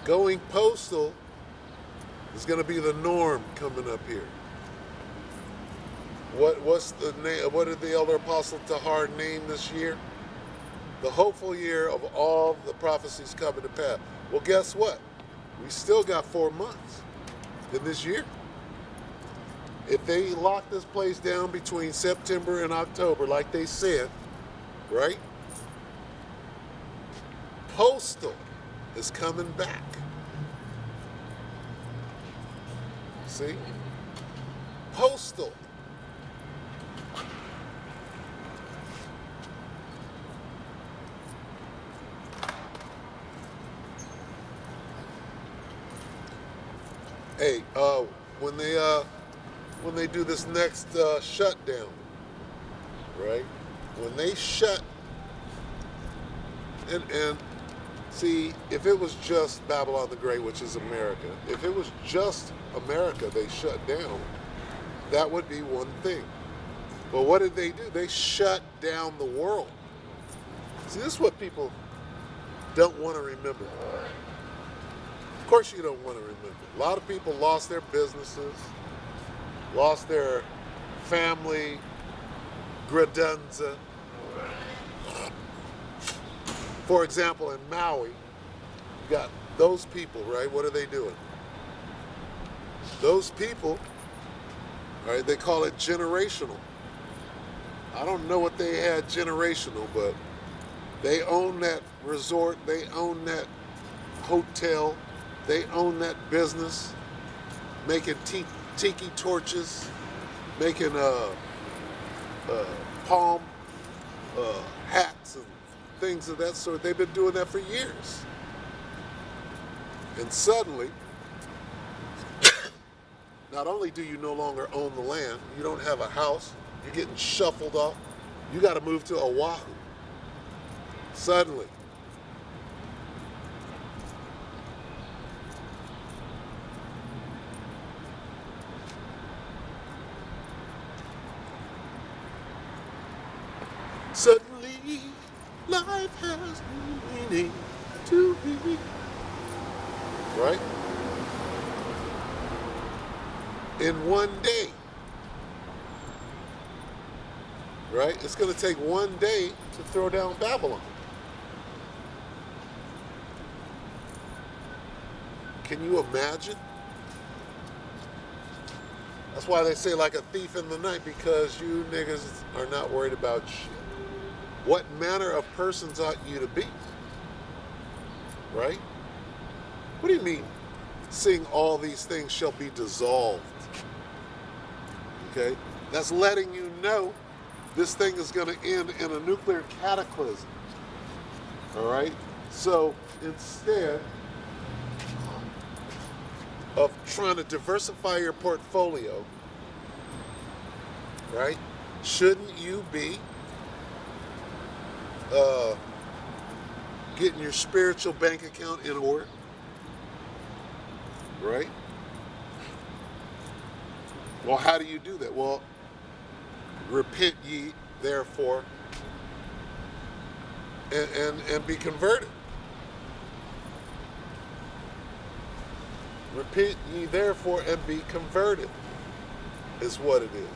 Speaker 1: Going postal is going to be the norm coming up here. What's the name? What did the elder apostle Tahar name this year? The hopeful year of all the prophecies coming to pass. Well, guess what? We still got 4 months in this year. If they lock this place down between September and October, like they said, right? Postal is coming back. See? Postal. Hey, when they do this next shutdown, right? When they shut, and see, if it was just Babylon the Great, which is America, if it was just America they shut down, that would be one thing. But what did they do? They shut down the world. See, this is what people don't want to remember. Of course you don't want to remember. A lot of people lost their businesses, lost their family, credenza. For example, in Maui, you got those people, right? What are they doing? Those people, right, they call it generational. I don't know what they had generational, but they own that resort, they own that hotel, they own that business, making tiki torches, making palm hats and things of that sort. They've been doing that for years. And suddenly, not only do you no longer own the land, you don't have a house, you're getting shuffled off, you got to move to Oahu. Suddenly. Suddenly, life has meaning to me. Right? In one day. Right? It's going to take one day to throw down Babylon. Can you imagine? That's why they say like a thief in the night, because you niggas are not worried about shit. What manner of persons ought you to be? Right? What do you mean, seeing all these things shall be dissolved? Okay? That's letting you know this thing is going to end in a nuclear cataclysm. All right? So instead of trying to diversify your portfolio, right, shouldn't you be getting your spiritual bank account in order? Right? Well, how do you do that? Well, repent ye therefore and be converted. Repent ye therefore and be converted is what it is.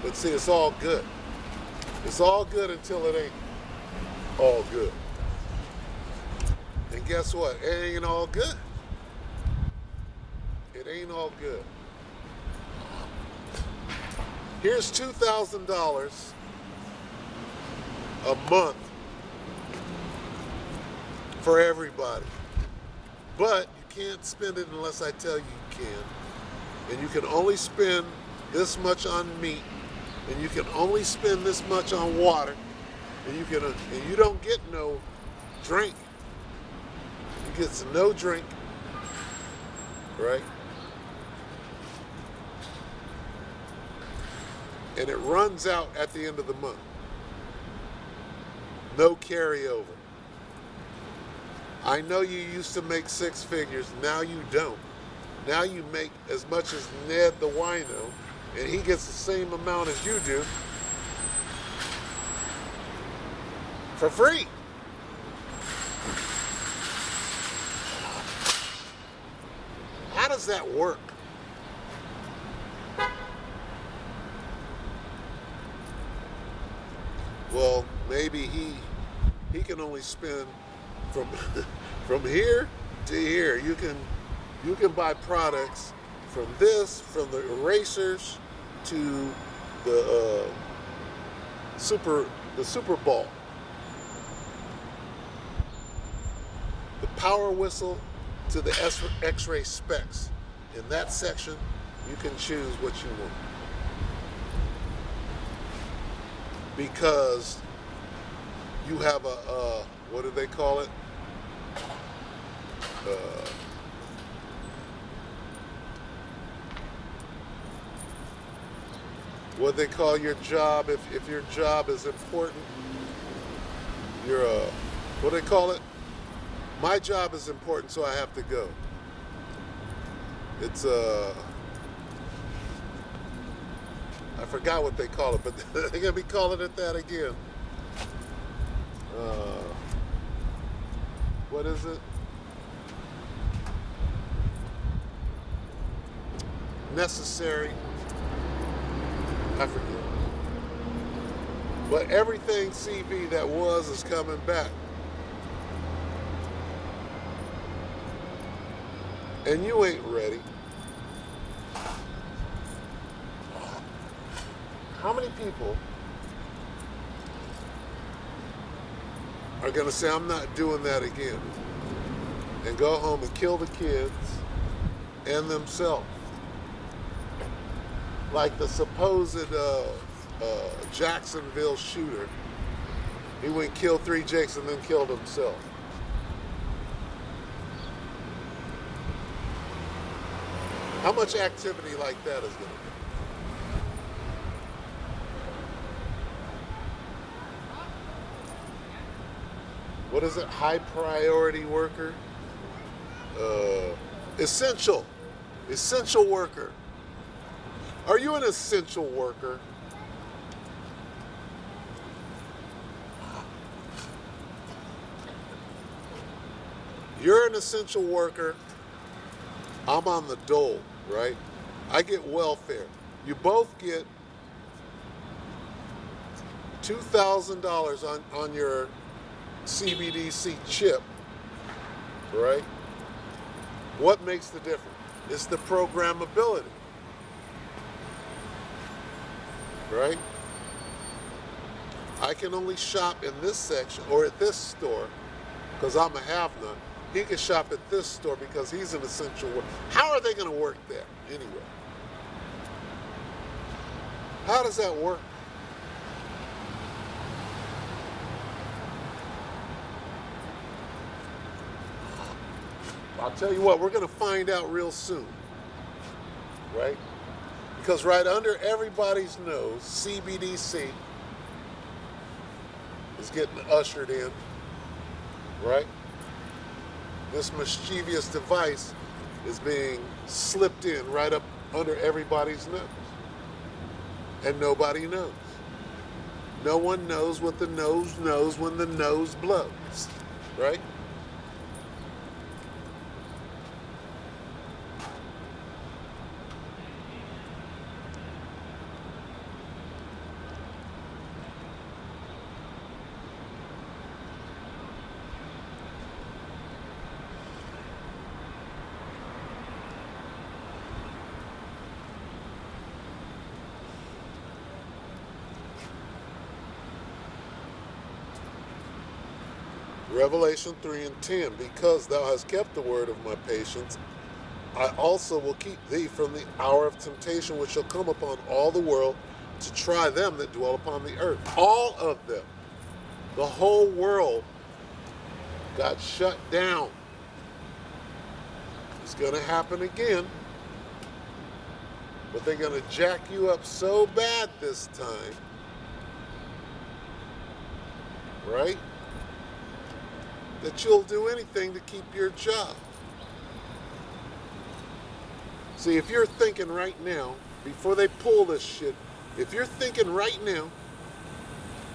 Speaker 1: But see, it's all good. It's all good until it ain't all good. And guess what? It ain't all good. It ain't all good. Here's $2,000 a month for everybody. But you can't spend it unless I tell you you can. And you can only spend this much on meat. And you can only spend this much on water. and you don't get no drink. You get no drink, right? And it runs out at the end of the month. No carryover. I know you used to make six figures, now you don't. Now you make as much as Ned the wino, and he gets the same amount as you do for free. How does that work? Well, maybe he can only spend from from here to here. You can buy products from the erasers to the Super Bowl, the power whistle to the X-ray specs. In that section, you can choose what you want. Because you have a, what do they call it? What they call your job, if your job is important, you're a, what do they call it? My job is important, so I have to go. It's I forgot what they call it, but they're gonna be calling it that again. What is it? Necessary. I forget. But everything CV that was is coming back. And you ain't ready. How many people are going to say, I'm not doing that again, and go home and kill the kids and themselves? Like the supposed Jacksonville shooter. He went and killed 3 Jakes and then killed himself. How much activity like that is going to be? What is it? High priority worker? Essential worker. Are you an essential worker? You're an essential worker. I'm on the dole, right? I get welfare. You both get $2,000 on your CBDC chip, right? What makes the difference? It's the programmability, right? I can only shop in this section or at this store because I'm a have-none. He can shop at this store because he's an essential worker. How are they going to work there anyway? How does that work? I'll tell you what, we're going to find out real soon, right? Because right under everybody's nose, CBDC is getting ushered in, right? This mischievous device is being slipped in right up under everybody's nose. And nobody knows. No one knows what the nose knows when the nose blows, right? Revelation 3:10, because thou hast kept the word of my patience, I also will keep thee from the hour of temptation which shall come upon all the world to try them that dwell upon the earth. All of them. The whole world got shut down. It's going to happen again. But they're going to jack you up so bad this time. Right? That you'll do anything to keep your job. See, if you're thinking right now, before they pull this shit, if you're thinking right now,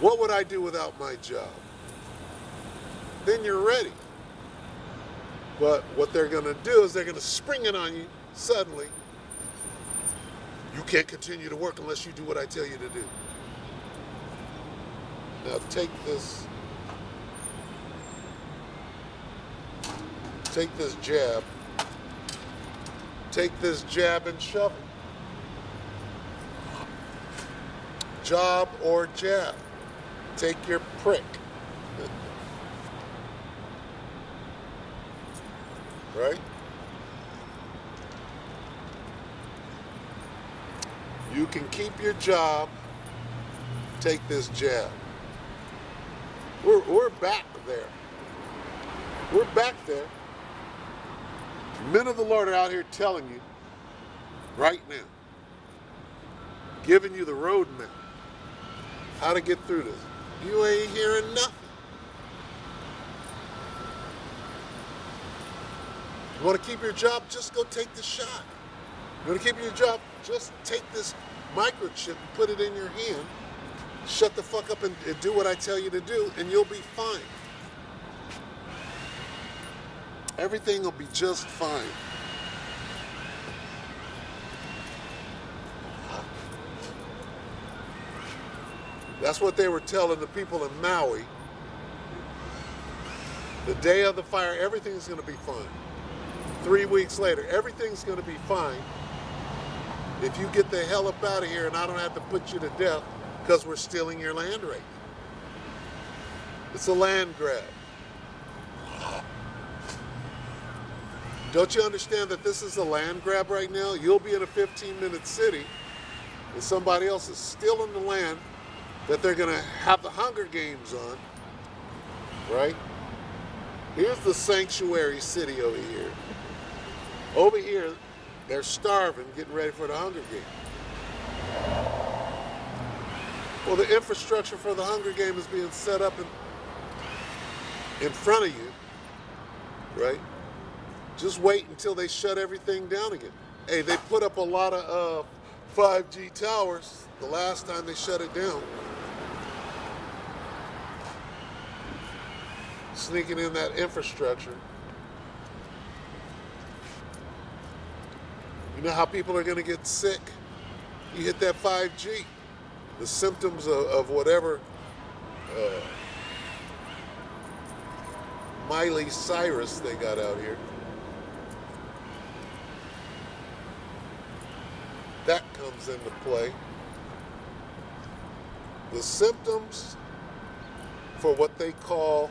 Speaker 1: what would I do without my job? Then you're ready. But what they're going to do is they're going to spring it on you suddenly. You can't continue to work unless you do what I tell you to do. Now take this jab. Take this jab and shove it. Job or jab. Take your prick. Right? You can keep your job. Take this jab. We're back there. We're back there. Men of the Lord are out here telling you right now, giving you the roadmap, how to get through this. You ain't hearing nothing. You want to keep your job? Just go take the shot. You want to keep your job? Just take this microchip and put it in your hand. Shut the fuck up and do what I tell you to do, and you'll be fine. Everything will be just fine. That's what they were telling the people in Maui. The day of the fire, everything's going to be fine. 3 weeks later, everything's going to be fine if you get the hell up out of here and I don't have to put you to death because we're stealing your land right now. It's a land grab. Don't you understand that this is a land grab right now? You'll be in a 15-minute city and somebody else is stealing the land that they're going to have the Hunger Games on, right? Here's the sanctuary city over here. Over here, they're starving, getting ready for the Hunger Games. Well, the infrastructure for the Hunger Game is being set up in front of you, right? Just wait until they shut everything down again. Hey, they put up a lot of 5G towers the last time they shut it down. Sneaking in that infrastructure. You know how people are going to get sick? You hit that 5G. The symptoms of whatever Miley Cyrus they got out here. That comes into play. The symptoms for what they call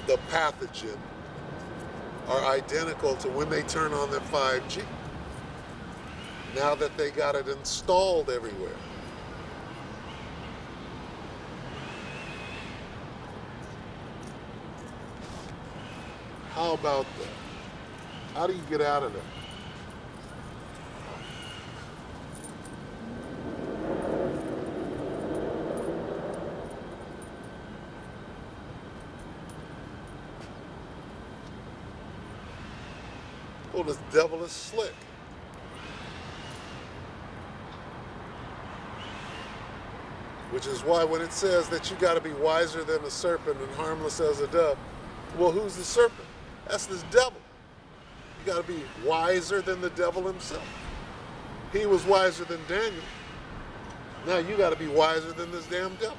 Speaker 1: the pathogen are identical to when they turn on the 5G. Now that they got it installed everywhere. How about that? How do you get out of that? Well, this devil is slick. Which is why when it says that you got to be wiser than a serpent and harmless as a dove, well, who's the serpent? That's this devil. You got to be wiser than the devil himself. He was wiser than Daniel. Now you got to be wiser than this damn devil.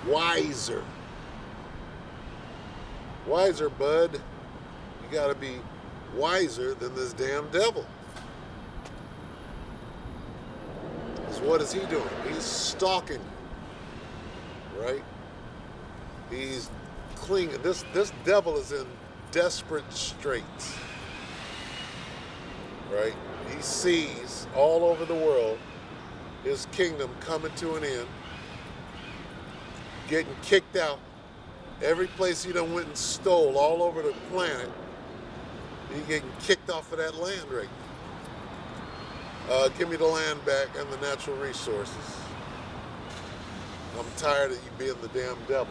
Speaker 1: Wiser. Wiser, bud. You got to be wiser than this damn devil. Because what is he doing? He's stalking you, right? He's clinging. This devil is in desperate straits, right? He sees all over the world his kingdom coming to an end, getting kicked out. Every place he done went and stole all over the planet, he getting kicked off of that land right now. Give me the land back and the natural resources. I'm tired of you being the damn devil.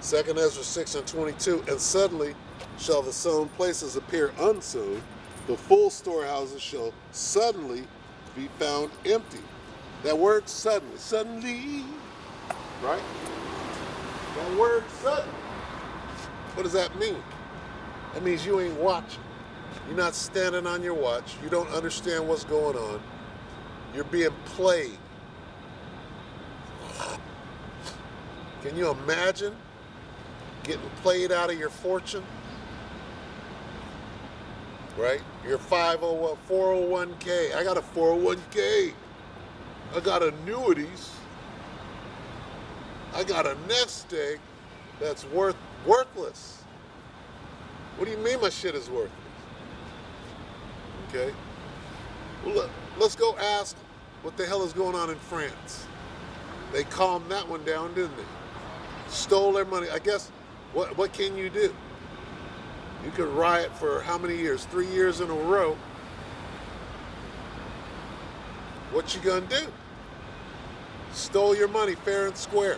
Speaker 1: Second Ezra 6:22, and suddenly shall the sown places appear unsown, the full storehouses shall suddenly be found empty. That word suddenly, right? That word suddenly. What does that mean? That means you ain't watching. You're not standing on your watch. You don't understand what's going on. You're being played. Can you imagine getting played out of your fortune? Right? Your 401k. I got a 401k. I got annuities. I got a nest egg that's worthless. What do you mean my shit is worthless? Okay. Well, let's go ask what the hell is going on in France. They calmed that one down, didn't they? Stole their money. I guess, what can you do? You could riot for how many years? 3 years in a row. What you gonna do? Stole your money fair and square.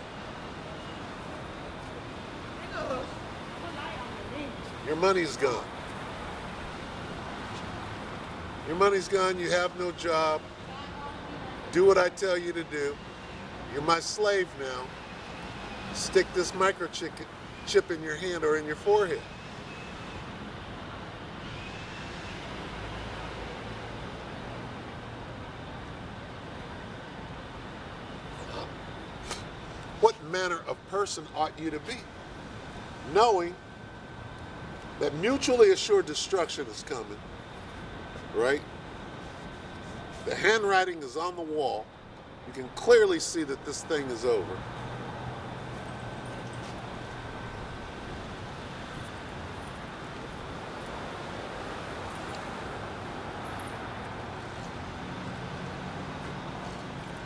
Speaker 1: Your money's gone. Your money's gone. You have no job. Do what I tell you to do. You're my slave now. Stick this microchip in your hand or in your forehead. What manner of person ought you to be? Knowing that mutually assured destruction is coming, right? The handwriting is on the wall. You can clearly see that this thing is over.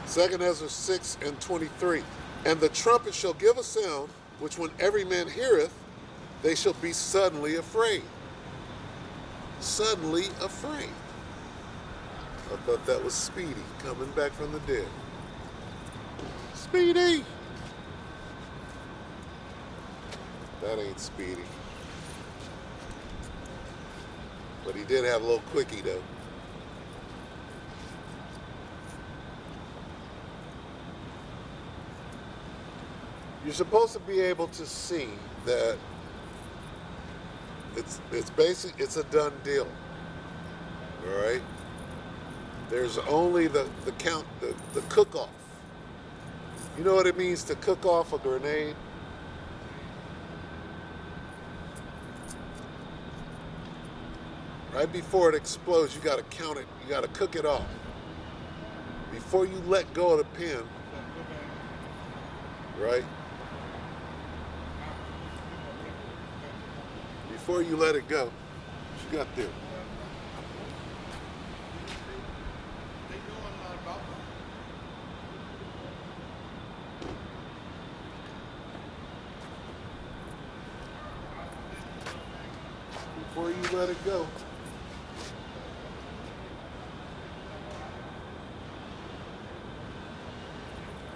Speaker 1: Second Ezra 6:23. And the trumpet shall give a sound, which when every man heareth, they shall be suddenly afraid. Suddenly afraid. I thought that was Speedy coming back from the dead. Speedy! That ain't Speedy. But he did have a little quickie though. You're supposed to be able to see that it's a done deal. All right? There's only the cook-off. You know what it means to cook off a grenade? Right before it explodes, you got to count it. You got to cook it off. Before you let go of the pin, right? Before you let it go, what you got there? Before you let it go,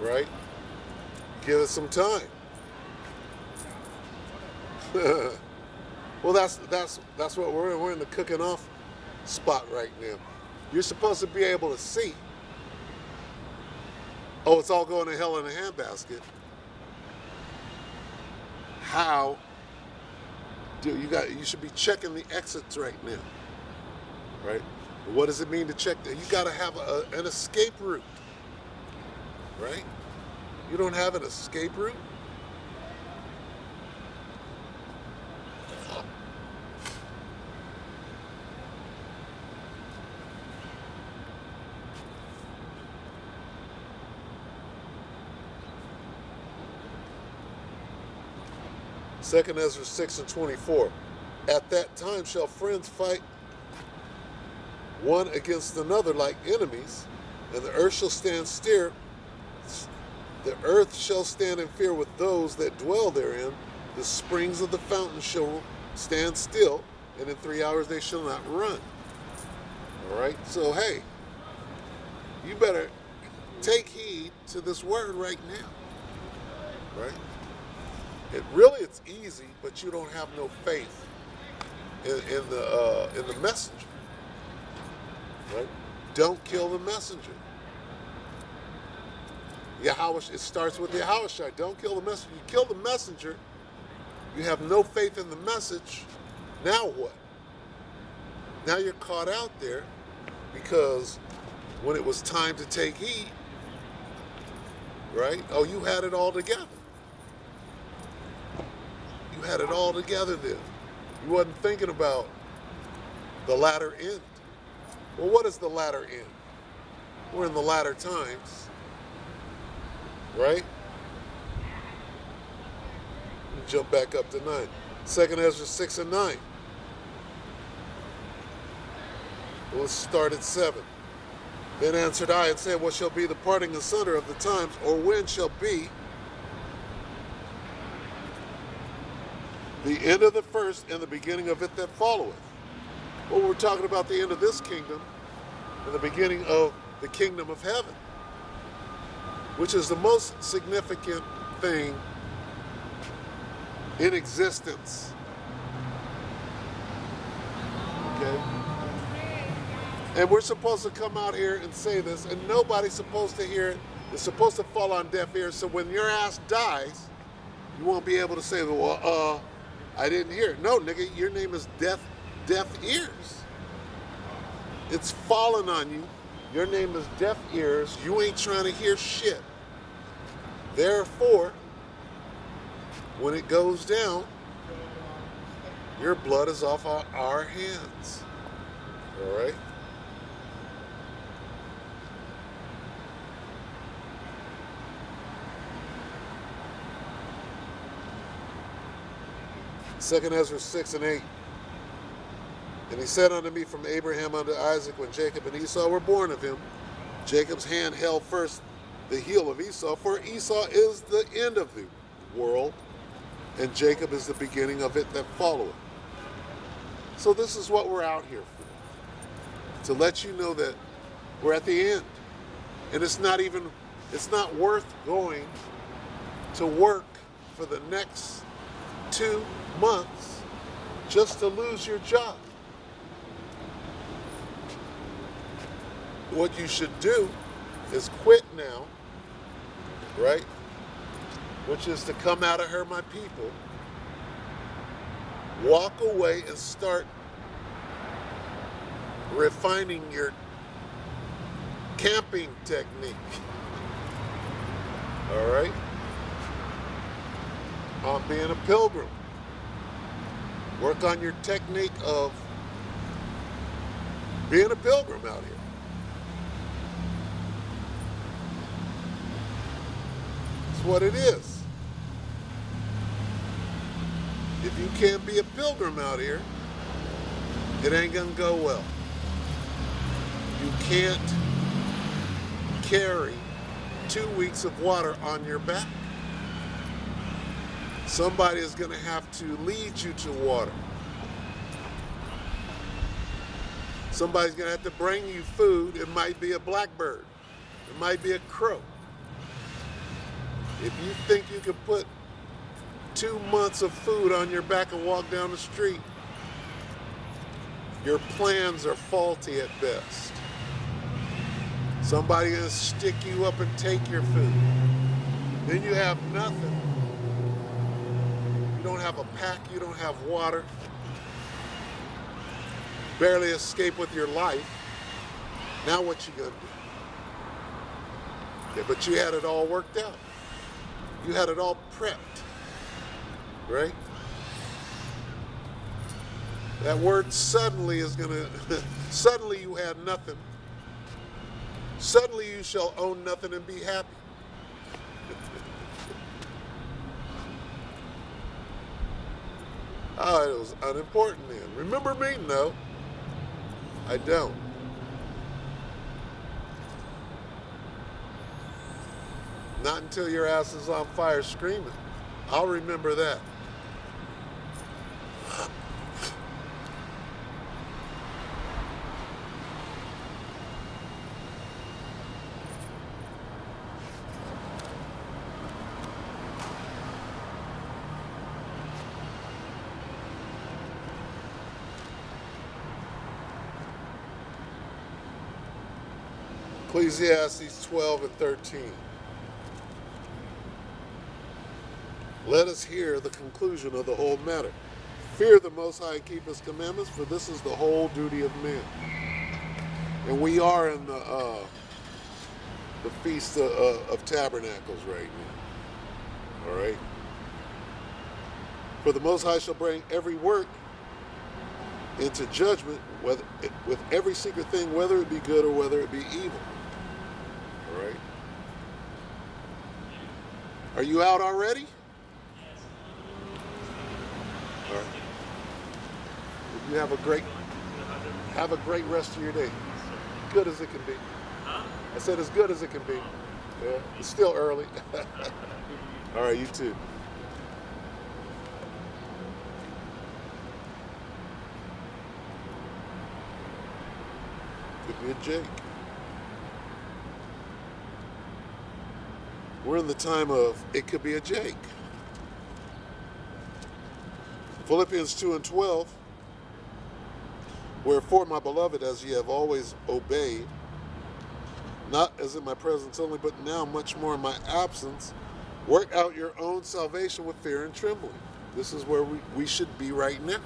Speaker 1: right? Give it some time. Well, that's what we're in. We're in the cooking off spot right now. You're supposed to be able to see. Oh, it's all going to hell in a handbasket. How You should be checking the exits right now, right? What does it mean to check that? You got to have an escape route, right? You don't have an escape route? Second Ezra 6:24. At that time shall friends fight one against another like enemies, and the earth shall stand still. The earth shall stand in fear with those that dwell therein. The springs of the fountain shall stand still, and in 3 hours they shall not run. All right? So, hey, you better take heed to this word right now. Right? It's easy, but you don't have no faith in the messenger. Right? Don't kill the messenger. It starts with Yahushua. Don't kill the messenger. You kill the messenger, you have no faith in the message. Now what? Now you're caught out there because when it was time to take heed, right? Oh, you had it all together. You had it all together then. You wasn't thinking about the latter end. Well, what is the latter end? We're in the latter times, right? Let me jump back up to 9. 2nd Ezra 6 and 9. Let's start at 7. Then answered I and said, what shall be the parting asunder of the times, or when shall be the end of the first and the beginning of it that followeth? Well, we're talking about the end of this kingdom and the beginning of the kingdom of heaven, which is the most significant thing in existence. Okay? And we're supposed to come out here and say this, and nobody's supposed to hear it. It's supposed to fall on deaf ears, so when your ass dies, you won't be able to say, well, I didn't hear it. No, nigga, your name is deaf ears. It's fallen on you. Your name is deaf ears. You ain't trying to hear shit. Therefore, when it goes down, your blood is off our hands. All right? Second Ezra 6 and 8. And he said unto me, from Abraham unto Isaac, when Jacob and Esau were born of him, Jacob's hand held first the heel of Esau, for Esau is the end of the world, and Jacob is the beginning of it that followeth. So this is what we're out here for, to let you know that we're at the end. And it's not worth going to work for the next 2 months just to lose your job. What you should do is quit now, right? Which is to come out of her, my people, walk away and start refining your camping technique. All right? On being a pilgrim. Work on your technique of being a pilgrim out here. It's what it is. If you can't be a pilgrim out here, it ain't gonna go well. You can't carry 2 weeks of water on your back. Somebody is going to have to lead you to water. Somebody's going to have to bring you food. It might be a blackbird. It might be a crow. If you think you can put 2 months of food on your back and walk down the street, your plans are faulty at best. Somebody's going to stick you up and take your food. Then you have nothing. You don't have have a pack, you don't have water, barely escape with your life. Now what you gonna do? Yeah, but you had it all worked out. You had it all prepped, right? That word suddenly is gonna, suddenly you had nothing. Suddenly you shall own nothing and be happy. Oh, it was unimportant then. Remember me? No, I don't. Not until your ass is on fire screaming. I'll remember that. Ecclesiastes 12 and 13. Let us hear the conclusion of the whole matter. Fear the Most High and keep His commandments, for this is the whole duty of men. And we are in the Feast of Tabernacles right now. All right? For the Most High shall bring every work into judgment, whether with every secret thing, whether it be good or whether it be evil. All right? Are you out already? All right. You have a great rest of your day. Good as it can be. I said as good as it can be. Yeah, it's still early. All right, you too. Could be a Jake. We're in the time of it could be a Jake. Philippians 2 and 12. Wherefore, my beloved, as ye have always obeyed, not as in my presence only, but now much more in my absence, work out your own salvation with fear and trembling. This is where we should be right now,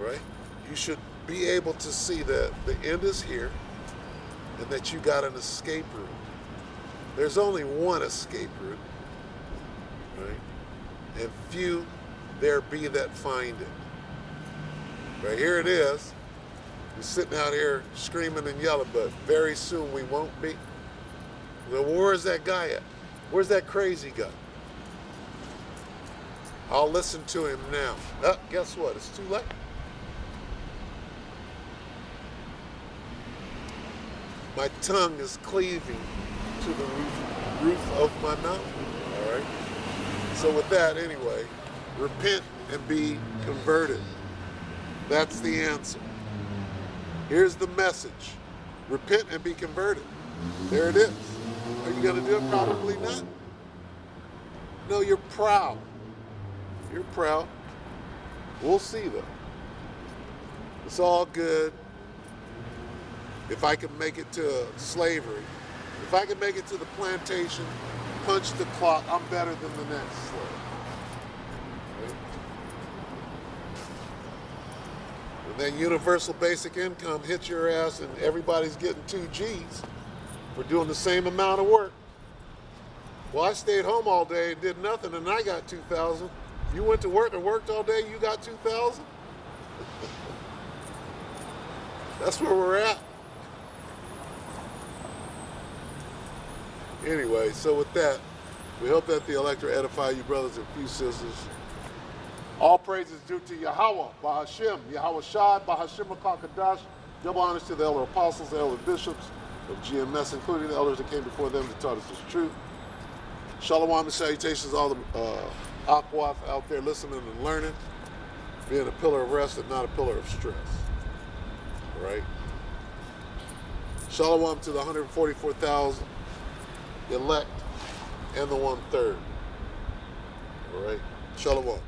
Speaker 1: right? You should be able to see that the end is here and that you got an escape route. There's only one escape route, right? And few there be that find it. Right, here it is. We're sitting out here screaming and yelling, but very soon we won't be. Well, where's that guy at? Where's that crazy guy? I'll listen to him now. Guess what? It's too late. My tongue is cleaving to the roof of my mouth. All right? So with that, anyway, repent and be converted. That's the answer. Here's the message. Repent and be converted. There it is. Are you going to do it? Probably not. No, you're proud. You're proud. We'll see, though. It's all good. If I can make it to slavery, if I can make it to the plantation, punch the clock, I'm better than the next slave. Right? And then universal basic income hits your ass and everybody's getting 2 G's for doing the same amount of work. Well, I stayed home all day and did nothing and I got 2,000. You went to work and worked all day, you got 2,000? That's where we're at. Anyway, so with that, we hope that the lecture edify you brothers and few sisters. All praise is due to Yahweh, Bahashem, Yahweh Shai, Bahashem HaKadosh. Double honors to the elder apostles, the elder bishops of GMS, including the elders that came before them that taught us this truth. Shalom and salutations to all the Aquath out there listening and learning, being a pillar of rest and not a pillar of stress. All right? Shalom to the 144,000 elect and the 1/3. All right? Shalom.